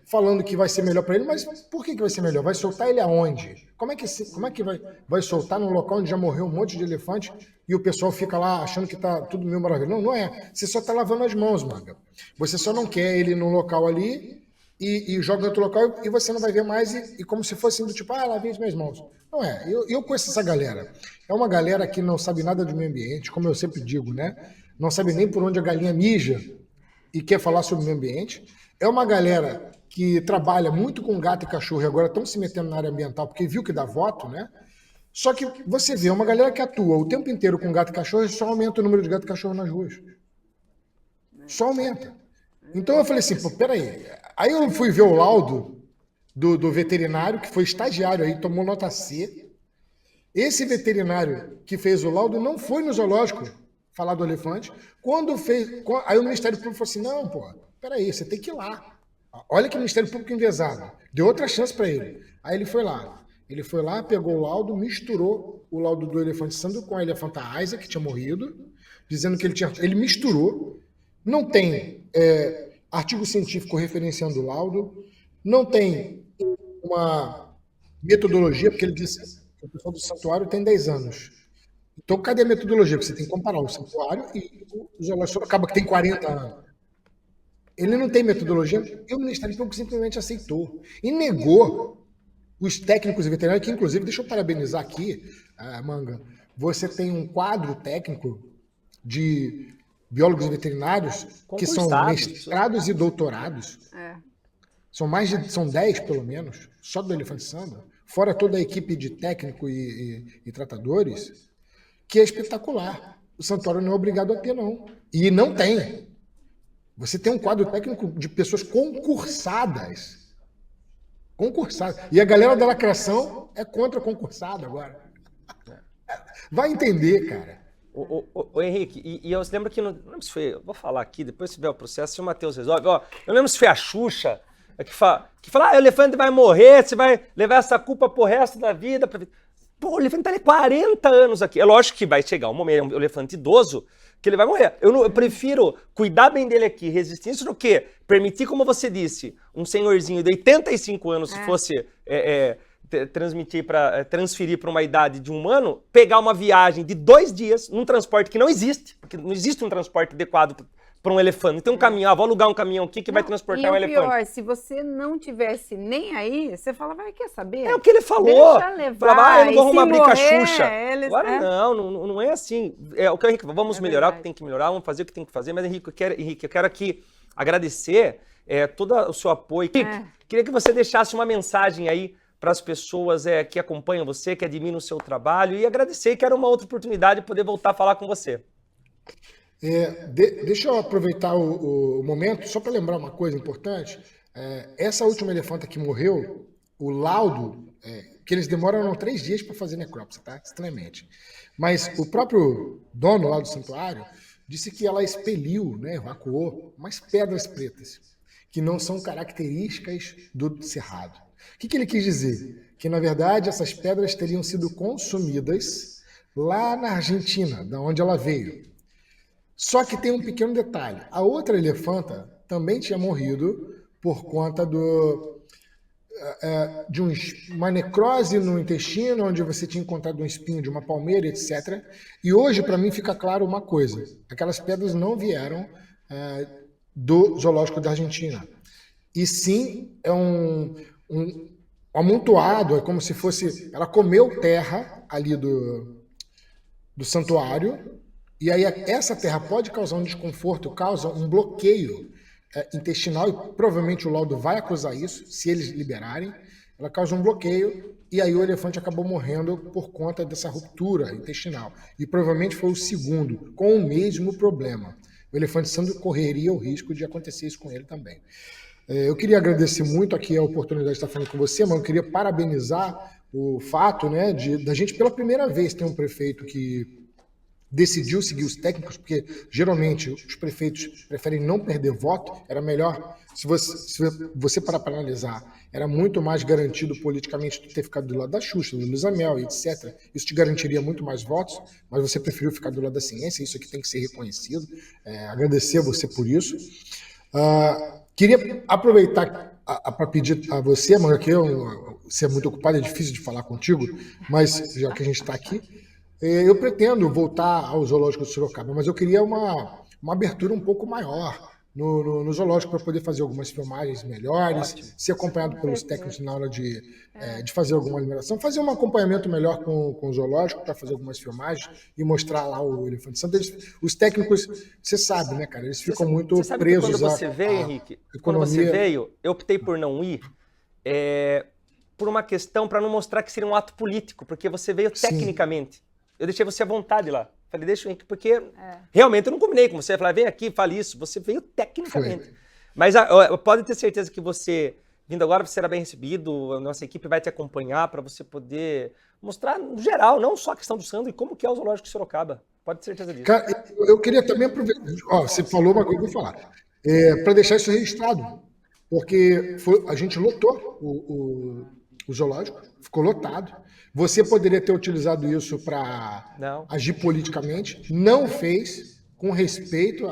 falando que vai ser melhor para ele, mas por que vai ser melhor? Vai soltar ele aonde? Como é que vai soltar num local onde já morreu um monte de elefante e o pessoal fica lá achando que tá tudo mil maravilha? Não, não é. Você só tá lavando as mãos, Manga. Você só não quer ele num local ali e joga em outro local e você não vai ver mais e como se fosse do tipo, lavei as minhas mãos. Não é. Eu conheço essa galera. É uma galera que não sabe nada do meio ambiente, como eu sempre digo, né? Não sabe nem por onde a galinha mija e quer falar sobre o meio ambiente. É uma galera que trabalha muito com gato e cachorro e agora estão se metendo na área ambiental porque viu que dá voto, né? Só que você vê uma galera que atua o tempo inteiro com gato e cachorro e só aumenta o número de gato e cachorro nas ruas. Só aumenta. Então eu falei assim, pô, peraí. Aí eu fui ver o laudo do veterinário, que foi estagiário aí, tomou nota C. Esse veterinário que fez o laudo não foi no zoológico falar do elefante. Aí o Ministério Público falou assim, não, pô, peraí, você tem que ir lá. Olha que o Ministério Público enviesado. Deu outra chance para ele. Aí ele foi lá. Ele foi lá, pegou o laudo, misturou o laudo do elefante Sandro com a elefanta Isaac, que tinha morrido, dizendo que ele misturou. Não tem artigo científico referenciando o laudo, não tem uma metodologia, porque ele disse que o pessoal do santuário tem 10 anos. Então, cadê a metodologia? Você tem que comparar o santuário e o zoológico acaba que tem 40 anos. Ele não tem metodologia e o Ministério Público simplesmente aceitou e negou os técnicos e veterinários, que inclusive, deixa eu parabenizar aqui, Manga, você tem um quadro técnico de biólogos e veterinários que são mestrados e doutorados. São 10, pelo menos, só do Elefante Samba, fora toda a equipe de técnico e tratadores, que é espetacular. O santuário não é obrigado a ter, não. E não tem. Você tem um quadro técnico de pessoas concursadas. E a galera da lacração é contra concursado agora. Vai entender, cara. Ô Henrique, e eu lembro que, não lembro se foi, vou falar aqui, depois se tiver o processo, se o Matheus resolve, eu lembro se foi a Xuxa, que fala, o elefante vai morrer, você vai levar essa culpa pro resto da vida. Pô, o elefante tá ali 40 anos aqui. É lógico que vai chegar um momento, um elefante idoso, que ele vai morrer. Eu prefiro cuidar bem dele aqui, resistência, do que permitir, como você disse, um senhorzinho de 85 anos, se fosse transferir para uma idade de um ano, pegar uma viagem de 2 dias num transporte que não existe, porque não existe um transporte adequado para um elefante. Não tem um caminhão, vou alugar um caminhão aqui que vai transportar um elefante. E o pior, se você não tivesse nem aí, você fala, quer saber? É o que ele falou. Deixa levar, eu não vou arrumar briga Xuxa. Agora não é assim. É o que, Henrique, vamos melhorar o que tem que melhorar, vamos fazer o que tem que fazer, mas Henrique, eu quero aqui agradecer todo o seu apoio. Queria que você deixasse uma mensagem aí para as pessoas que acompanham você, que admiram o seu trabalho, e agradecer que era uma outra oportunidade de poder voltar a falar com você. Deixa eu aproveitar o momento, só para lembrar uma coisa importante. Essa última elefanta que morreu, o laudo, que eles demoram 3 dias para fazer necrópsia, tá? Estranhamente. Mas o próprio dono lá do santuário disse que ela expeliu, evacuou umas pedras pretas, que não são características do cerrado. O que ele quis dizer? Que, na verdade, essas pedras teriam sido consumidas lá na Argentina, da onde ela veio. Só que tem um pequeno detalhe. A outra elefanta também tinha morrido por conta de uma necrose no intestino, onde você tinha encontrado um espinho de uma palmeira, etc. E hoje, para mim, fica claro uma coisa. Aquelas pedras não vieram do zoológico da Argentina. E sim, é um amontoado, é como se fosse... Ela comeu terra ali do santuário, e aí essa terra pode causar um desconforto, causa um bloqueio intestinal, e provavelmente o laudo vai acusar isso, se eles liberarem. Ela causa um bloqueio, e aí o elefante acabou morrendo por conta dessa ruptura intestinal. E provavelmente foi o segundo, com o mesmo problema. O elefante Sandro correria o risco de acontecer isso com ele também. Eu queria agradecer muito aqui a oportunidade de estar falando com você, mas eu queria parabenizar o fato da gente, pela primeira vez, ter um prefeito que decidiu seguir os técnicos, porque geralmente os prefeitos preferem não perder voto. Era melhor, se você parar para analisar, era muito mais garantido politicamente ter ficado do lado da Xuxa, do Luiz Amel, etc. Isso te garantiria muito mais votos, mas você preferiu ficar do lado da ciência, isso aqui tem que ser reconhecido. Agradecer a você por isso. Queria aproveitar para pedir a você, Manga, que você é muito ocupado, é difícil de falar contigo, mas já que a gente está aqui, eu pretendo voltar ao Zoológico de Sorocaba, mas eu queria uma abertura um pouco maior no zoológico para poder fazer algumas filmagens melhores, ser acompanhado pelos técnicos na hora de fazer alguma alimentação, fazer um acompanhamento melhor com o zoológico para fazer algumas filmagens e mostrar lá o Elefante Santo. Os técnicos, você sabe, né, cara? Eles ficam muito presos quando você veio, Henrique, quando você veio, eu optei por não ir por uma questão para não mostrar que seria um ato político, porque você veio tecnicamente. Eu deixei você à vontade lá. Falei, deixa o Henrique, porque realmente eu não combinei com você. Falei, vem aqui, fale isso. Você veio tecnicamente. Foi. Mas pode ter certeza que você, vindo agora, você será bem recebido. A nossa equipe vai te acompanhar para você poder mostrar, no geral, não só a questão do Sandro e como que é o Zoológico de Sorocaba. Pode ter certeza disso. Cara, eu queria também aproveitar. Você falou uma coisa que eu vou falar. Para deixar isso registrado. Porque a gente lotou o zoológico, ficou lotado. Você poderia ter utilizado isso para agir politicamente, não fez, com respeito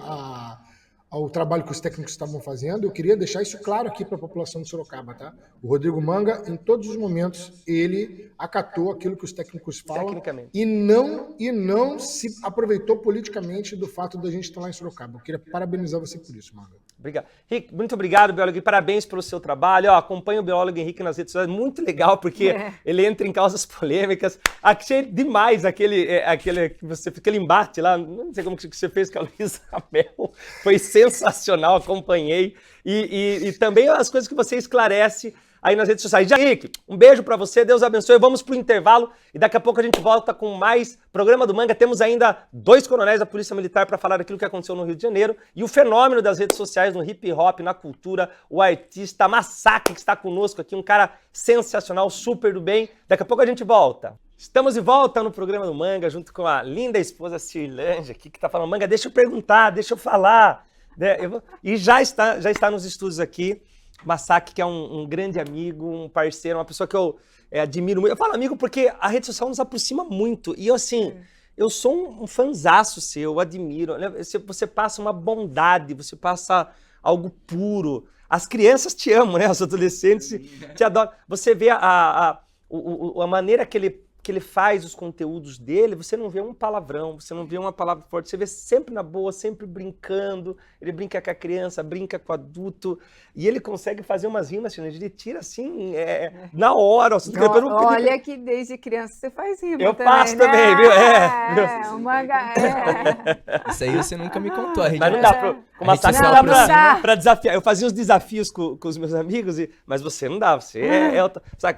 ao trabalho que os técnicos estavam fazendo. Eu queria deixar isso claro aqui para a população de Sorocaba, tá? O Rodrigo Manga, em todos os momentos, ele acatou aquilo que os técnicos falam e não se aproveitou politicamente do fato da gente estar lá em Sorocaba. Eu queria parabenizar você por isso, Manga. Obrigado. Rick, muito obrigado, biólogo, e parabéns pelo seu trabalho. Acompanho o biólogo Henrique nas redes sociais, muito legal, porque ele entra em causas polêmicas. Achei demais aquele embate lá, não sei como que você fez com a Luísa Mel, foi sensacional, acompanhei. E também as coisas que você esclarece aí nas redes sociais. Henrique, um beijo pra você, Deus abençoe. Vamos pro intervalo e daqui a pouco a gente volta com mais programa do Manga. Temos ainda 2 coronéis da Polícia Militar para falar daquilo que aconteceu no Rio de Janeiro e o fenômeno das redes sociais no hip hop, na cultura, o artista Massacre que está conosco aqui, um cara sensacional, super do bem. Daqui a pouco a gente volta. Estamos de volta no programa do Manga, junto com a linda esposa Cirlândia aqui, que tá falando, Manga, deixa eu perguntar, deixa eu falar. E já está nos estúdios aqui. Massacre, que é um grande amigo, um parceiro, uma pessoa que eu admiro muito. Eu falo amigo porque a rede social nos aproxima muito. E eu, assim, eu sou um fanzaço seu, eu admiro. Você passa uma bondade, você passa algo puro. As crianças te amam, né? Os adolescentes te adoram. Você vê a maneira que ele faz os conteúdos dele, você não vê um palavrão, você não vê uma palavra forte, você vê sempre na boa, sempre brincando, ele brinca com a criança, brinca com o adulto, e ele consegue fazer umas rimas, ele tira assim, na hora. Olha que desde criança você faz rima eu também, faço né? também, viu? Isso aí você nunca me contou. Mas não dá pra desafiar. Eu fazia uns desafios com os meus amigos, mas você não dá, você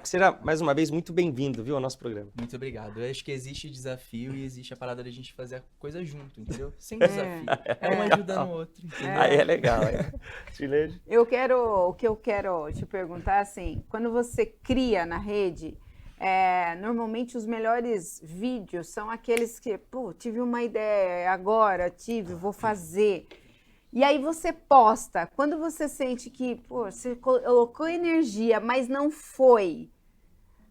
seja, mais uma vez, muito bem-vindo, viu, ao nosso programa. Muito obrigado. Eu acho que existe desafio e existe a parada da gente fazer a coisa junto, entendeu? Sem desafio. Um ajudando o outro, entendeu? Aí é legal, O que eu quero te perguntar, assim, quando você cria na rede, normalmente os melhores vídeos são aqueles que, tive uma ideia, agora vou fazer. E aí você posta, quando você sente que, você colocou energia, mas não foi,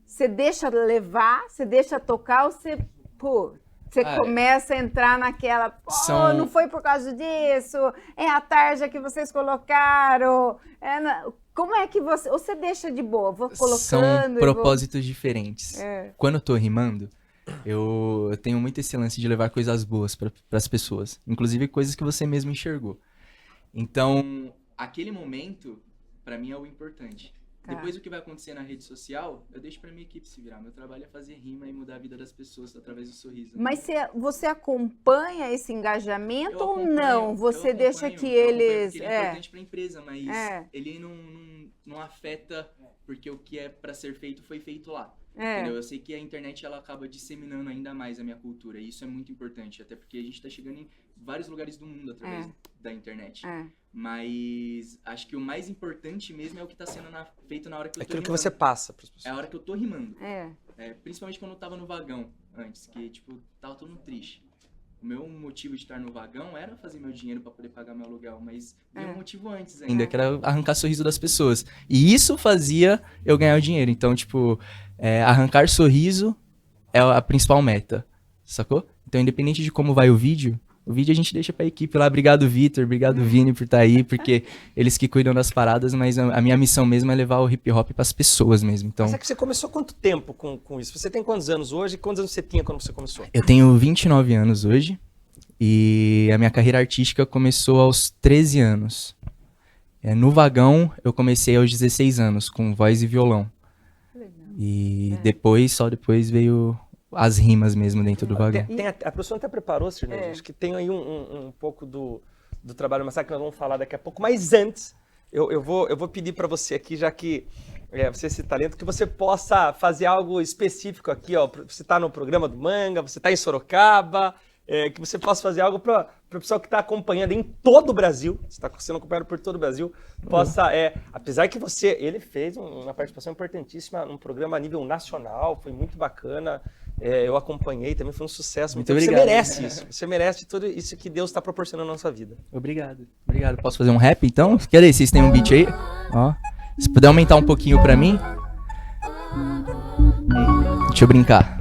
você deixa levar, você deixa tocar, ou você começa a entrar naquela, não foi por causa disso, é a tarja que vocês colocaram, como é que você deixa de boa, vou colocando... São propósitos diferentes. Quando eu tô rimando, eu tenho muito esse lance de levar coisas boas para as pessoas, inclusive coisas que você mesmo enxergou. Então, aquele momento, para mim, é o importante. Depois o que vai acontecer na rede social, eu deixo pra minha equipe se virar. Meu trabalho é fazer rima e mudar a vida das pessoas através do sorriso. Mas você acompanha esse engajamento ou não? Você deixa que eles... Porque ele é importante pra empresa, mas ele não afeta porque o que é pra ser feito foi feito lá. Entendeu? Eu sei que a internet ela acaba disseminando ainda mais a minha cultura e isso é muito importante, até porque a gente tá chegando em vários lugares do mundo através da internet. Mas acho que o mais importante mesmo é o que tá sendo feito na hora que eu tô aquilo rimando. Que você passa pras pessoas. É a hora que eu tô rimando. Principalmente quando eu tava no vagão antes, que tava todo mundo triste. O meu motivo de estar no vagão era fazer meu dinheiro pra poder pagar meu aluguel, mas veio um motivo antes ainda, que era arrancar sorriso das pessoas. E isso fazia eu ganhar o dinheiro. Então, arrancar sorriso é a principal meta, sacou? Então, independente de como vai o vídeo O vídeo a gente deixa pra equipe lá. Obrigado, Vitor. Obrigado, Vini, por estar aí, porque eles que cuidam das paradas, mas a minha missão mesmo é levar o hip hop pras pessoas mesmo. Então, Mas é que você começou há quanto tempo com isso? Você tem quantos anos hoje e quantos anos você tinha quando você começou? eu tenho 29 anos hoje e a minha carreira artística começou aos 13 anos. No Vagão, eu comecei aos 16 anos, com voz e violão. E só depois veio as rimas mesmo dentro do Vagão. A professora até preparou, Sirnei, acho que tem aí um pouco do trabalho massacre que nós vamos falar daqui a pouco, mas antes eu vou pedir para você aqui, já que você é esse talento, que você possa fazer algo específico aqui, ó. Você está no programa do Manga, você está em Sorocaba, que você possa fazer algo para o pessoal que está acompanhando em todo o Brasil, você está sendo acompanhado por todo o Brasil, possa, apesar que ele fez uma participação importantíssima num programa a nível nacional, foi muito bacana, eu acompanhei, também foi um sucesso. Muito então, obrigado. Você merece isso, você merece tudo isso que Deus está proporcionando na nossa vida. Obrigado. Posso fazer um rap então? Cadê? Vocês têm um beat aí? Ó. Se puder aumentar um pouquinho pra mim. Deixa eu brincar.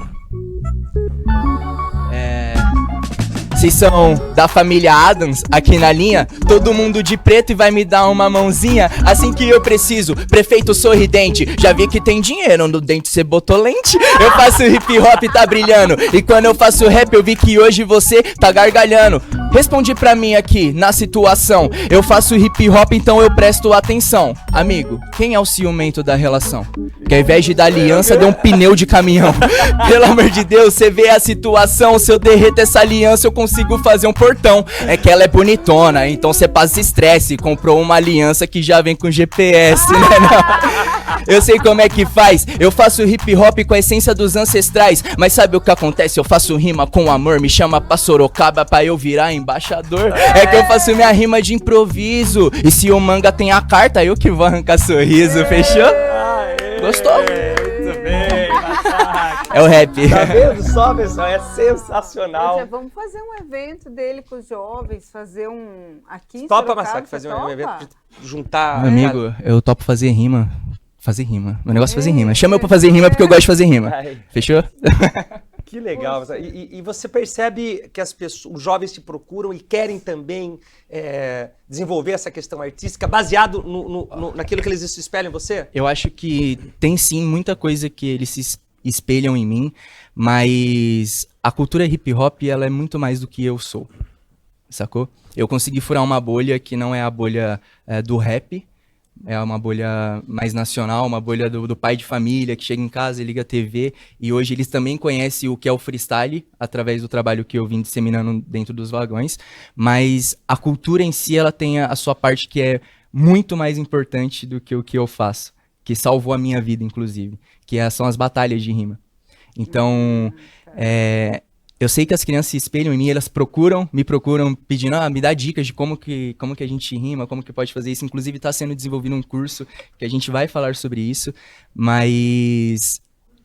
Vocês são da família Adams, aqui na linha. Todo mundo de preto e vai me dar uma mãozinha assim que eu preciso, prefeito sorridente. Já vi que tem dinheiro no dente, cê botou lente. Eu faço hip hop, tá brilhando. E quando eu faço rap, eu vi que hoje você tá gargalhando. Responde pra mim aqui, na situação. Eu faço hip hop, então eu presto atenção. Amigo, quem é o ciumento da relação? Que ao invés de dar aliança, deu um pneu de caminhão. Pelo amor de Deus, cê vê a situação. Se eu derreter essa aliança, eu consigo fazer um portão. É que ela é bonitona, então cê passa estresse. Comprou uma aliança que já vem com GPS, né não? Eu sei como é que faz. Eu faço hip hop com a essência dos ancestrais. Mas sabe o que acontece? Eu faço rima com amor. Me chama pra Sorocaba pra eu virar embaixador. É que eu faço minha rima de improviso. E se o Manga tem a carta, eu que vou arrancar sorriso, fechou? Gostou? Muito bem, Massacre. É o rap. Tá vendo só, pessoal? É sensacional. Já vamos fazer um evento dele com os jovens, fazer aqui em Topa, Sorocaba, Massacre, você fazer um topa? evento pra juntar... Meu amigo, eu topo fazer rima. Fazer rima. Meu negócio é fazer rima. Chama eu pra fazer rima porque eu gosto de fazer rima. Fechou? Que legal. E você percebe que os jovens te procuram e querem também desenvolver essa questão artística baseado naquilo que eles se espelham em você? Eu acho que tem sim muita coisa que eles se espelham em mim, mas a cultura hip hop ela é muito mais do que eu sou, sacou? Eu consegui furar uma bolha que não é a bolha do rap, é uma bolha mais nacional, uma bolha do pai de família que chega em casa e liga a TV, e hoje eles também conhecem o que é o freestyle, através do trabalho que eu vim disseminando dentro dos vagões, mas a cultura em si, ela tem a sua parte que é muito mais importante do que o que eu faço, que salvou a minha vida, inclusive, que são as batalhas de rima. Então, eu sei que as crianças se espelham em mim, elas me procuram pedindo, me dá dicas de como que a gente rima, como que pode fazer isso. Inclusive está sendo desenvolvido um curso que a gente vai falar sobre isso, mas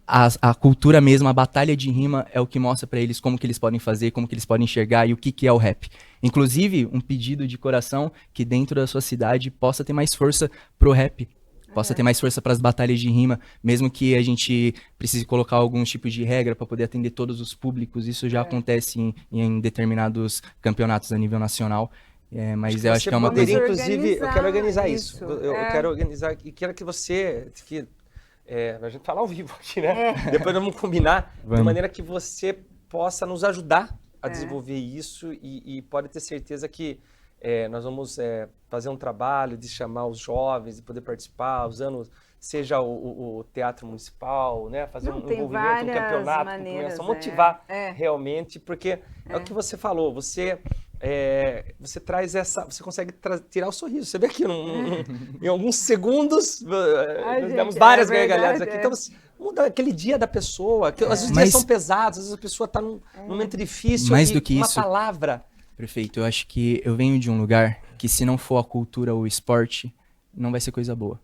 a cultura mesmo, a batalha de rima é o que mostra para eles como que eles podem fazer, como que eles podem enxergar e o que é o rap. Inclusive, um pedido de coração que dentro da sua cidade possa ter mais força pro rap. Possa ter mais força para as batalhas de rima, mesmo que a gente precise colocar algum tipo de regra para poder atender todos os públicos. Isso já acontece em determinados campeonatos a nível nacional. Mas eu acho que é uma coisa... Inclusive, eu quero organizar isso. Eu quero organizar e quero que você... a gente fala ao vivo aqui, né? Depois vamos combinar de maneira que você possa nos ajudar a desenvolver isso e pode ter certeza que nós vamos fazer um trabalho de chamar os jovens e poder participar, usando seja o Teatro Municipal, né? Fazer um envolvimento, um campeonato, com criança, motivar realmente, porque é o que você falou, você traz você consegue tirar o sorriso. Você vê aqui, em alguns segundos, nós demos várias gargalhadas aqui. Então, muda aquele dia da pessoa, que às vezes os dias são pesados, às vezes a pessoa está num momento difícil, mais do que uma isso, palavra... Prefeito, eu acho que eu venho de um lugar que se não for a cultura ou o esporte, não vai ser coisa boa.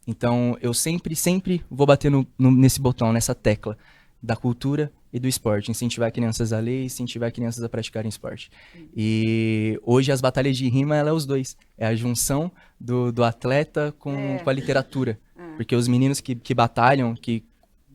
Então, eu sempre vou bater nesse botão, nessa tecla da cultura e do esporte. Incentivar crianças a ler, incentivar crianças a praticarem esporte. E hoje as batalhas de rima, ela é os dois. É a junção do atleta com a literatura. Porque os meninos que batalham, que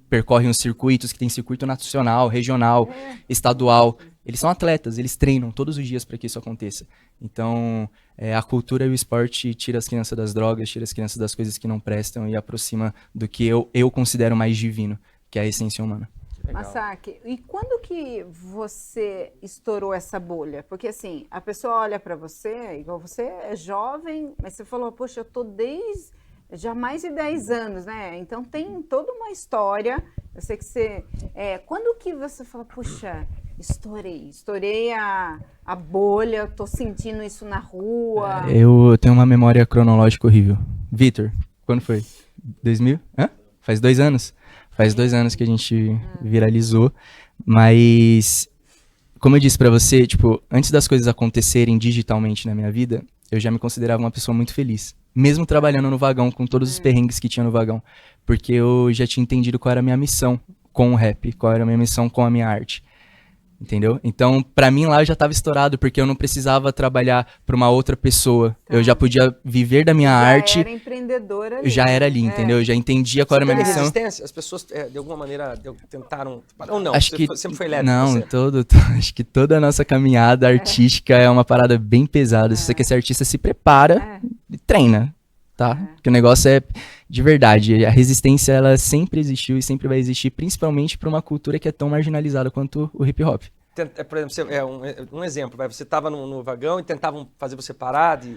percorrem os circuitos, que tem circuito nacional, regional, estadual, Eles são atletas, eles treinam todos os dias para que isso aconteça. Então, a cultura e o esporte tira as crianças das drogas, tira as crianças das coisas que não prestam e aproxima do que eu considero mais divino, que é a essência humana. Masaki, e quando que você estourou essa bolha? Porque assim, a pessoa olha para você, igual você é jovem, mas você falou, poxa, eu tô desde já mais de 10 anos, né? Então tem toda uma história. Eu sei que você... quando que você fala, puxa, estourei a bolha, tô sentindo isso na rua? Eu tenho uma memória cronológica horrível. Vitor, quando foi? 2000? Faz 2 anos? Faz 2 anos que a gente viralizou, mas como eu disse pra você, tipo, antes das coisas acontecerem digitalmente na minha vida, eu já me considerava uma pessoa muito feliz, mesmo trabalhando no vagão, com todos os perrengues que tinha no vagão, porque eu já tinha entendido qual era a minha missão com o rap, qual era a minha missão com a minha arte. Entendeu? Então, pra mim lá eu já tava estourado, porque eu não precisava trabalhar pra uma outra pessoa. Eu já podia viver da minha arte. Já era empreendedora ali. Já era ali, entendeu? Eu já entendia qual era a minha missão. Resistência? As pessoas, de alguma maneira, tentaram... Ou não? Acho que sempre foi leve não, você? acho que toda a nossa caminhada artística é uma parada bem pesada. Se você quer ser artista, se prepara e treina, tá? Porque o negócio é de verdade. A resistência, ela sempre existiu e sempre vai existir, principalmente pra uma cultura que é tão marginalizada quanto o hip hop. Por exemplo, um exemplo, você estava no vagão e tentavam fazer você parar de...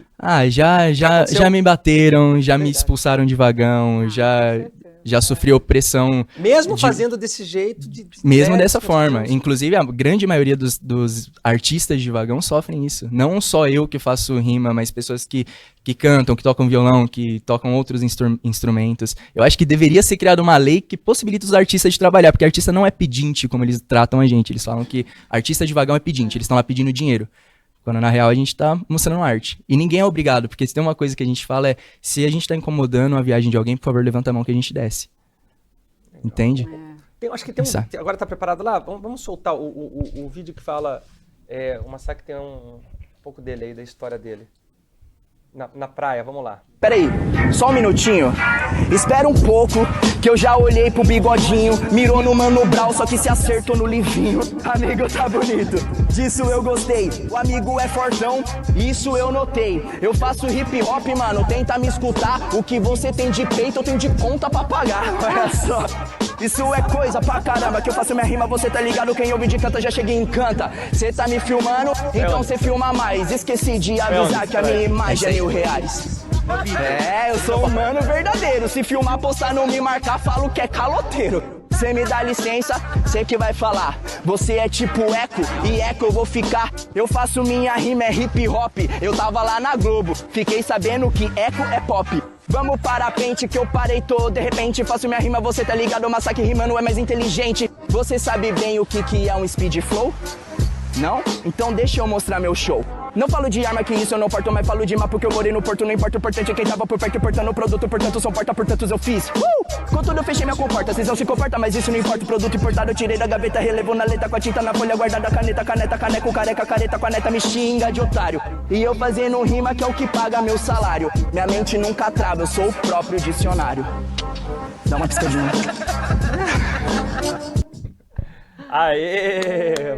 Já me bateram, já me expulsaram de vagão, já sofri opressão. Mesmo fazendo desse jeito? Mesmo dessa forma. Inclusive, a grande maioria dos artistas de vagão sofrem isso. Não só eu que faço rima, mas pessoas que cantam, que tocam violão, que tocam outros instrumentos. Eu acho que deveria ser criada uma lei que possibilite os artistas de trabalhar, porque artista não é pedinte como eles tratam a gente. Eles falam que artista de vagão é pedinte, eles estão lá pedindo dinheiro. Quando na real a gente tá mostrando arte. E ninguém é obrigado, porque se tem uma coisa que a gente fala se a gente tá incomodando a viagem de alguém, por favor, levanta a mão que a gente desce. Entende? Acho que tem agora tá preparado lá? Vamos soltar o vídeo que fala... o Masaki tem um pouco dele aí, da história dele. Na praia, vamos lá. Peraí, só um minutinho. Espera um pouco, que eu já olhei pro bigodinho. Mirou no Mano Brown, só que se acertou no livinho. Amigo, tá bonito, disso eu gostei. O amigo é fortão, isso eu notei. Eu faço hip hop, mano, tenta me escutar. O que você tem de peito, eu tenho de conta pra pagar. Olha só, isso é coisa pra caramba. Que eu faço minha rima, você tá ligado? Quem ouve de canta já chega e encanta. Cê tá me filmando, então cê filma mais. Esqueci de avisar que a minha imagem é R$1.000. Eu sou um mano verdadeiro. Se filmar, postar, não me marcar, falo que é caloteiro. Cê me dá licença, cê que vai falar. Você é tipo eco, e eco eu vou ficar. Eu faço minha rima, é hip hop. Eu tava lá na Globo, fiquei sabendo que eco é pop. Vamos para a pente que eu parei todo de repente. Faço minha rima, você tá ligado? O Masaki rimando é mais inteligente. Você sabe bem o que é um speed flow? Não? Então deixa eu mostrar meu show. Não falo de arma que isso eu não porto, mas falo de mar porque eu morei no porto. Não importa, o importante é quem tava por perto portando o produto. Portanto, são porta, portanto eu fiz. Com tudo eu fechei minha comporta, vocês não se comportam, mas isso não importa. O produto importado eu tirei da gaveta, relevo na letra com a tinta na folha guardada, caneta, caneco, careca, careta, com a neta me xinga de otário. E eu fazendo rima que é o que paga meu salário. Minha mente nunca trava, eu sou o próprio dicionário. Dá uma piscadinha. Aê!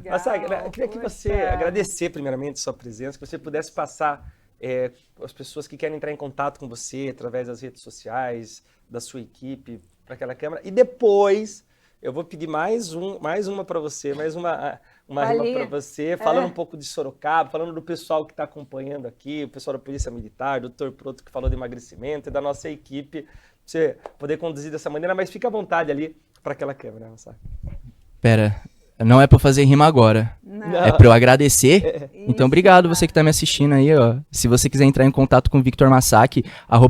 Masaki, eu queria que você agradecer primeiramente a sua presença, que você pudesse passar as pessoas que querem entrar em contato com você através das redes sociais, da sua equipe, para aquela câmera. E depois eu vou pedir mais uma para você, mais uma rima para você, falando um pouco de Sorocaba, falando do pessoal que está acompanhando aqui, o pessoal da Polícia Militar, do Dr. Proto que falou de emagrecimento e da nossa equipe, pra você poder conduzir dessa maneira, mas fica à vontade ali para aquela câmera, Masaki. Pera, não é pra fazer rima agora. Não. É pra eu agradecer. Então, obrigado você que tá me assistindo aí, ó. Se você quiser entrar em contato com o Victor Masaki,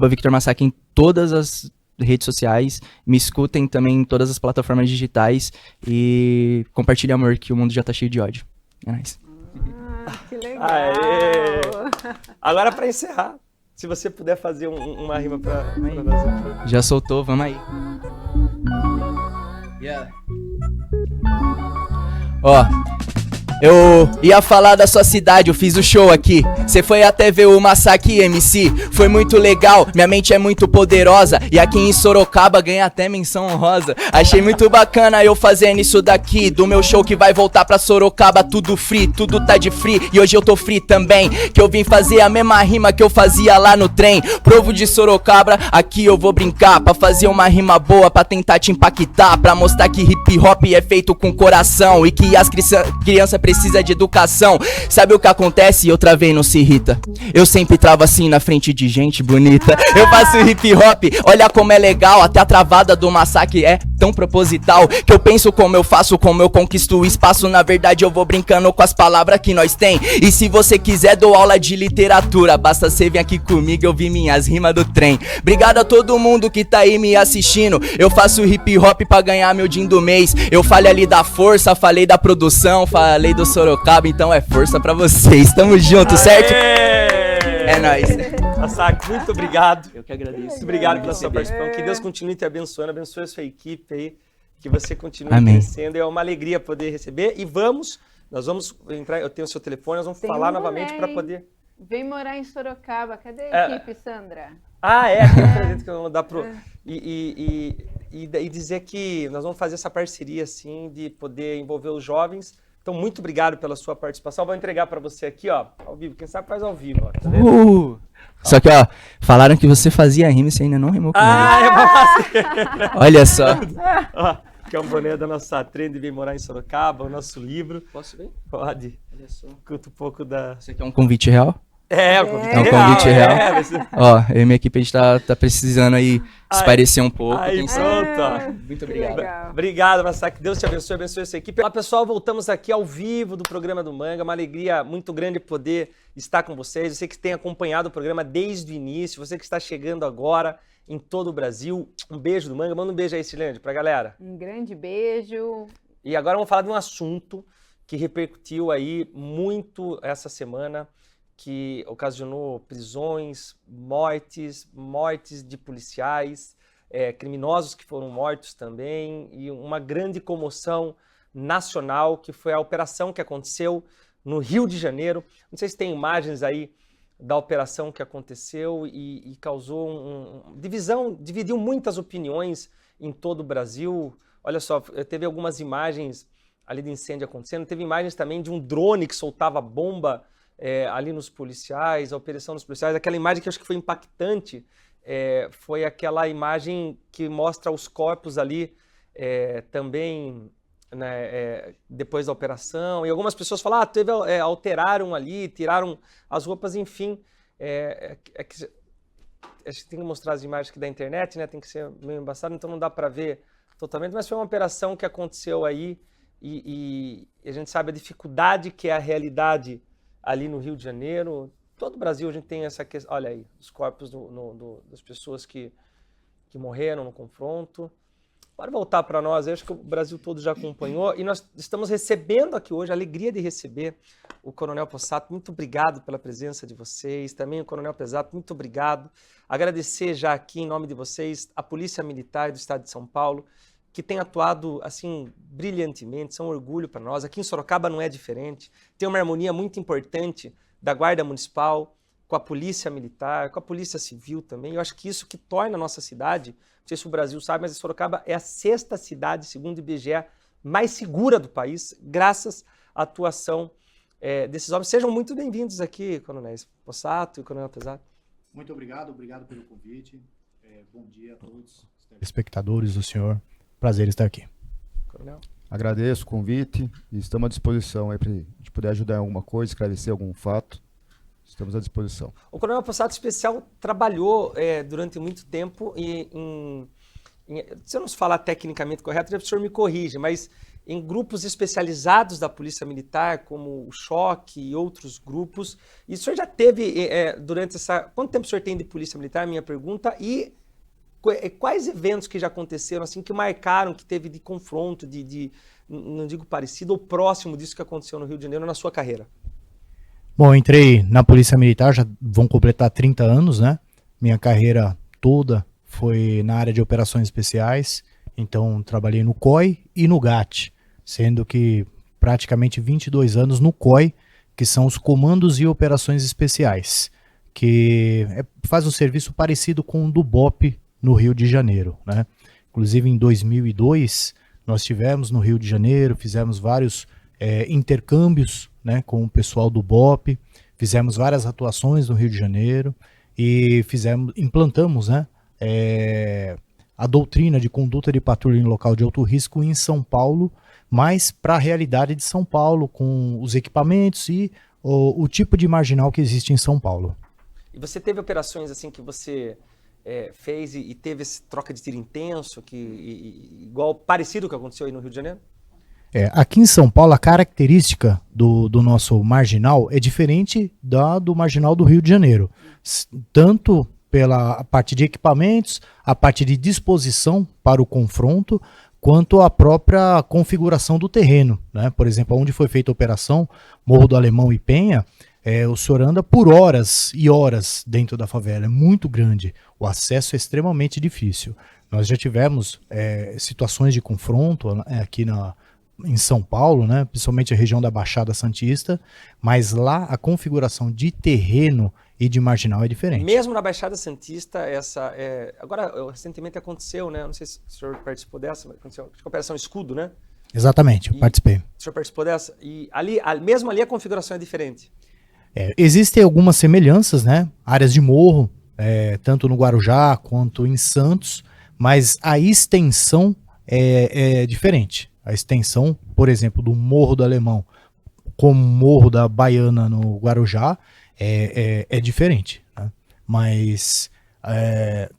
@VictorMasaki em todas as redes sociais. Me escutem também em todas as plataformas digitais. E compartilhe amor, que o mundo já tá cheio de ódio. É nóis. Que legal. Aê. Agora pra encerrar, se você puder fazer uma rima pra nós. Já soltou, vamos aí. Yeah. Ó, Eu ia falar da sua cidade, eu fiz o show aqui. Cê foi até ver o Massacre MC, foi muito legal, minha mente é muito poderosa. E aqui em Sorocaba ganha até menção honrosa. Achei muito bacana eu fazendo isso daqui, do meu show que vai voltar pra Sorocaba. Tudo free, tudo tá de free, e hoje eu tô free também. Que eu vim fazer a mesma rima que eu fazia lá no trem. Provo de Sorocaba, aqui eu vou brincar, pra fazer uma rima boa, pra tentar te impactar, pra mostrar que hip hop é feito com coração e que as crianças precisam de educação. Sabe o que acontece? Eu travei, não se irrita. Eu sempre travo assim na frente de gente bonita. Eu faço hip hop, olha como é legal. Até a travada do Massacre é tão proposital, que eu penso como eu faço, como eu conquisto o espaço. Na verdade eu vou brincando com as palavras que nós tem. E se você quiser dou aula de literatura, basta cê vir aqui comigo, eu vi minhas rimas do trem. Obrigado a todo mundo que tá aí me assistindo. Eu faço hip hop pra ganhar meu din do mês. Eu falei ali da força, falei da produção, falei do Sorocaba, então é força pra vocês. Tamo junto, certo? É nóis. Massacre, muito obrigado. Eu que agradeço. Muito obrigado pela sua participação. Que Deus continue te abençoando, abençoe a sua equipe aí, que você continue Amém. crescendo. É uma alegria poder receber. E nós vamos entrar, eu tenho o seu telefone, nós vamos falar novamente para poder... Vem morar em Sorocaba. Cadê a equipe, Sandra? Aquele presente que eu vou dar pro... E dizer que nós vamos fazer essa parceria, assim, de poder envolver os jovens. Então, muito obrigado pela sua participação. Vou entregar para você aqui, ó, ao vivo. Quem sabe faz ao vivo, ó. Tá vendo? Só que, ó, falaram que você fazia rima e você ainda não rimou comigo. É pra fazer. Olha só. Ó, que é um boné da nossa trend Vem Morar em Sorocaba, o nosso livro. Posso ver? Pode. Olha só. Conta um pouco da... Isso aqui é um convite real? O convite É um convite real. você... Ó, eu e minha equipe, a gente tá precisando aí espairecer um pouco. Aí, pronto, ó. Muito obrigado. Obrigado, Massacre. Deus te abençoe, abençoe a sua equipe. Olá, pessoal, voltamos aqui ao vivo do programa do Manga. Uma alegria muito grande poder estar com vocês. Você que tem acompanhado o programa desde o início, você que está chegando agora em todo o Brasil. Um beijo do Manga. Manda um beijo aí, Silene, pra galera. Um grande beijo. E agora vamos falar de um assunto que repercutiu aí muito essa semana, que ocasionou prisões, mortes de policiais, criminosos que foram mortos também, e uma grande comoção nacional, que foi a operação que aconteceu no Rio de Janeiro. Não sei se tem imagens aí da operação que aconteceu e causou dividiu muitas opiniões em todo o Brasil. Olha só, teve algumas imagens ali de incêndio acontecendo, teve imagens também de um drone que soltava bomba ali nos policiais, a operação dos policiais. Aquela imagem que eu acho que foi impactante foi aquela imagem que mostra os corpos ali também, né, depois da operação. E algumas pessoas falam, alteraram ali, tiraram as roupas, enfim. A gente tem que mostrar as imagens aqui da internet, né? Tem que ser meio embaçado, então não dá para ver totalmente, mas foi uma operação que aconteceu aí e a gente sabe a dificuldade que é a realidade ali no Rio de Janeiro. Todo o Brasil a gente tem essa questão. Olha aí, os corpos das pessoas que morreram no confronto. Bora voltar para nós, eu acho que o Brasil todo já acompanhou e nós estamos recebendo aqui hoje, a alegria de receber o Coronel Possato. Muito obrigado pela presença de vocês, também o Coronel Pesato, muito obrigado. Agradecer já aqui em nome de vocês a Polícia Militar do Estado de São Paulo, que tem atuado assim brilhantemente, são um orgulho para nós. Aqui em Sorocaba não é diferente, tem uma harmonia muito importante da Guarda Municipal com a Polícia Militar, com a Polícia Civil também. Eu acho que isso que torna a nossa cidade, não sei se o Brasil sabe, mas Sorocaba é a 6ª cidade, segundo o IBGE, mais segura do país, graças à atuação desses homens. Sejam muito bem-vindos aqui, Coronéis Possato e Coronel Pesato. Muito obrigado pelo convite. Bom dia a todos. Espectadores do senhor. Prazer estar aqui. Coronel. Agradeço o convite e estamos à disposição aí para a gente poder ajudar em alguma coisa, esclarecer algum fato. Estamos à disposição. O Coronel Possato Especial trabalhou durante muito tempo se eu não falar tecnicamente correto, o senhor me corrige, mas em grupos especializados da Polícia Militar, como o Choque e outros grupos. E o senhor já teve durante essa... Quanto tempo o senhor tem de Polícia Militar, minha pergunta, e quais eventos que já aconteceram, assim, que marcaram, que teve de confronto, não digo parecido, ou próximo disso que aconteceu no Rio de Janeiro na sua carreira? Bom, eu entrei na Polícia Militar, já vão completar 30 anos, né? Minha carreira toda foi na área de operações especiais, então trabalhei no COI e no GAT, sendo que praticamente 22 anos no COI, que são os Comandos e Operações Especiais, que faz um serviço parecido com o do BOP no Rio de Janeiro, né? Inclusive em 2002 nós tivemos no Rio de Janeiro, fizemos vários intercâmbios, né, com o pessoal do BOP, fizemos várias atuações no Rio de Janeiro e implantamos, né, a doutrina de conduta de patrulha em local de alto risco em São Paulo, mas para a realidade de São Paulo, com os equipamentos e o tipo de marginal que existe em São Paulo. E você teve operações assim que você fez e teve essa troca de tiro intenso, igual parecido com o que aconteceu aí no Rio de Janeiro? Aqui em São Paulo, a característica do nosso marginal é diferente do marginal do Rio de Janeiro. Tanto pela parte de equipamentos, a parte de disposição para o confronto, quanto a própria configuração do terreno, né? Por exemplo, onde foi feita a operação, Morro do Alemão e Penha, o senhor anda por horas e horas dentro da favela, é muito grande, o acesso é extremamente difícil. Nós já tivemos situações de confronto aqui em São Paulo, né? Principalmente a região da Baixada Santista, mas lá a configuração de terreno e de marginal é diferente. Mesmo na Baixada Santista, agora recentemente aconteceu, né? Não sei se o senhor participou dessa, mas aconteceu, acho que a Operação Escudo, né? Exatamente, eu participei. O senhor participou dessa? E mesmo ali a configuração é diferente? Existem algumas semelhanças, né? Áreas de morro, tanto no Guarujá quanto em Santos, mas a extensão é diferente. A extensão, por exemplo, do Morro do Alemão como Morro da Baiana no Guarujá é diferente, né? Mas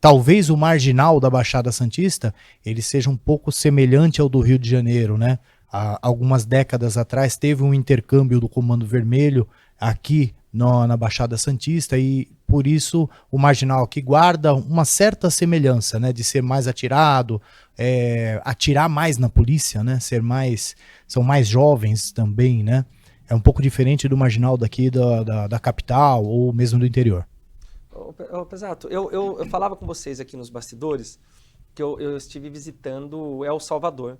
talvez o marginal da Baixada Santista ele seja um pouco semelhante ao do Rio de Janeiro, né? Há algumas décadas atrás teve um intercâmbio do Comando Vermelho aqui na Baixada Santista e por isso o marginal aqui guarda uma certa semelhança, né, de ser mais atirado, atirar mais na polícia, né, são mais jovens também, né, é um pouco diferente do marginal daqui da capital ou mesmo do interior. Exato, eu falava com vocês aqui nos bastidores que eu estive visitando El Salvador,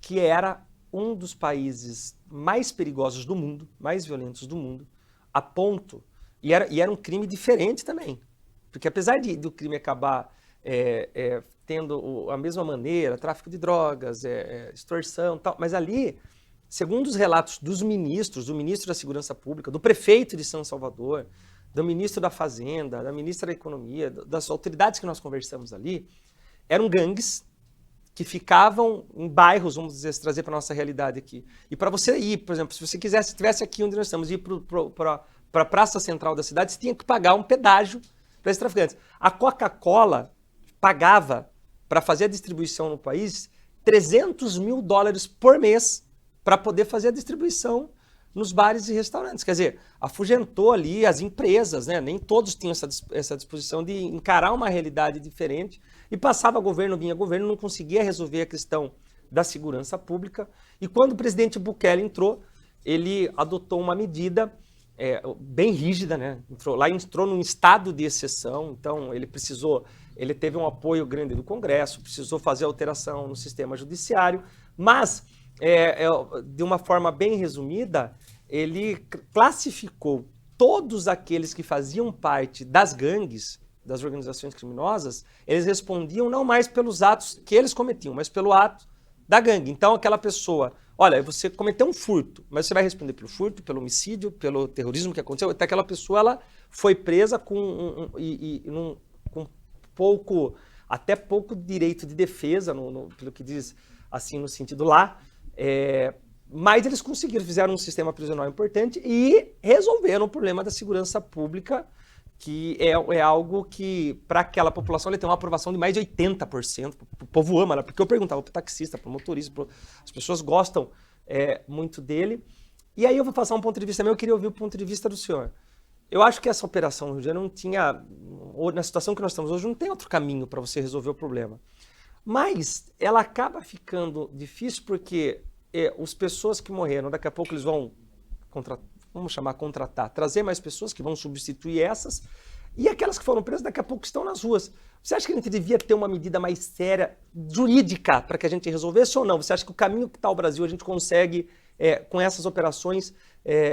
que era um dos países mais perigosos do mundo, mais violentos do mundo, a ponto, e era um crime diferente também, porque apesar do crime acabar tendo a mesma maneira, tráfico de drogas, extorsão e tal, mas ali, segundo os relatos dos ministros, do ministro da Segurança Pública, do prefeito de São Salvador, do ministro da Fazenda, da ministra da Economia, das autoridades que nós conversamos ali, eram gangues que ficavam em bairros, vamos dizer, trazer para a nossa realidade aqui. E para você ir, por exemplo, se você estivesse aqui onde nós estamos, ir para a praça central da cidade, você tinha que pagar um pedágio para esses traficantes. A Coca-Cola pagava, para fazer a distribuição no país, $300 mil por mês para poder fazer a distribuição nos bares e restaurantes. Quer dizer, afugentou ali as empresas, né? Nem todos tinham essa disposição de encarar uma realidade diferente. E passava governo, vinha governo, não conseguia resolver a questão da segurança pública. E quando o presidente Bukele entrou, ele adotou uma medida bem rígida, né? Entrou num estado de exceção, então ele teve um apoio grande do Congresso, precisou fazer alteração no sistema judiciário, mas, de uma forma bem resumida, ele classificou todos aqueles que faziam parte das gangues, das organizações criminosas, eles respondiam não mais pelos atos que eles cometiam, mas pelo ato da gangue. Então aquela pessoa, olha, você cometeu um furto, mas você vai responder pelo furto, pelo homicídio, pelo terrorismo que aconteceu. Até aquela pessoa ela foi presa com até pouco direito de defesa, pelo que diz assim no sentido lá, mas eles conseguiram, fizeram um sistema prisional importante e resolveram o problema da segurança pública, que é algo que, para aquela população, ele tem uma aprovação de mais de 80%. O povo ama, né? Porque eu perguntava para o taxista, para o motorista, as pessoas gostam muito dele. E aí eu vou passar um ponto de vista meu, eu queria ouvir o ponto de vista do senhor. Eu acho que essa operação no Rio de Janeiro não tinha, ou na situação que nós estamos hoje, não tem outro caminho para você resolver o problema. Mas ela acaba ficando difícil porque as pessoas que morreram, daqui a pouco eles vão contratar, trazer mais pessoas que vão substituir essas, e aquelas que foram presas daqui a pouco estão nas ruas. Você acha que a gente devia ter uma medida mais séria, jurídica, para que a gente resolvesse ou não? Você acha que o caminho que está o Brasil a gente consegue com essas operações,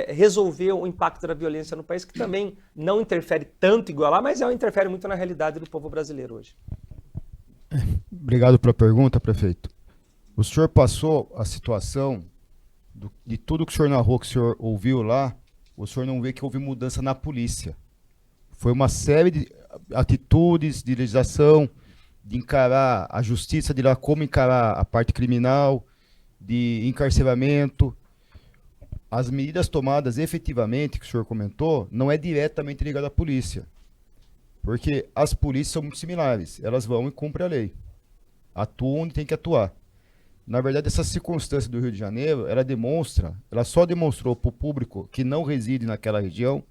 resolver o impacto da violência no país, que também não interfere tanto igual lá, mas interfere muito na realidade do povo brasileiro hoje. Obrigado pela pergunta, prefeito. O senhor passou a situação de tudo que o senhor narrou, que o senhor ouviu lá, o senhor não vê que houve mudança na polícia. Foi uma série de atitudes, de legislação, de encarar a justiça, de lá como encarar a parte criminal, de encarceramento. As medidas tomadas efetivamente, que o senhor comentou, não é diretamente ligado à polícia. Porque as polícias são muito similares. Elas vão e cumprem a lei. Atuam onde tem que atuar. Na verdade, essa circunstância do Rio de Janeiro, ela só demonstrou para o público que não reside naquela região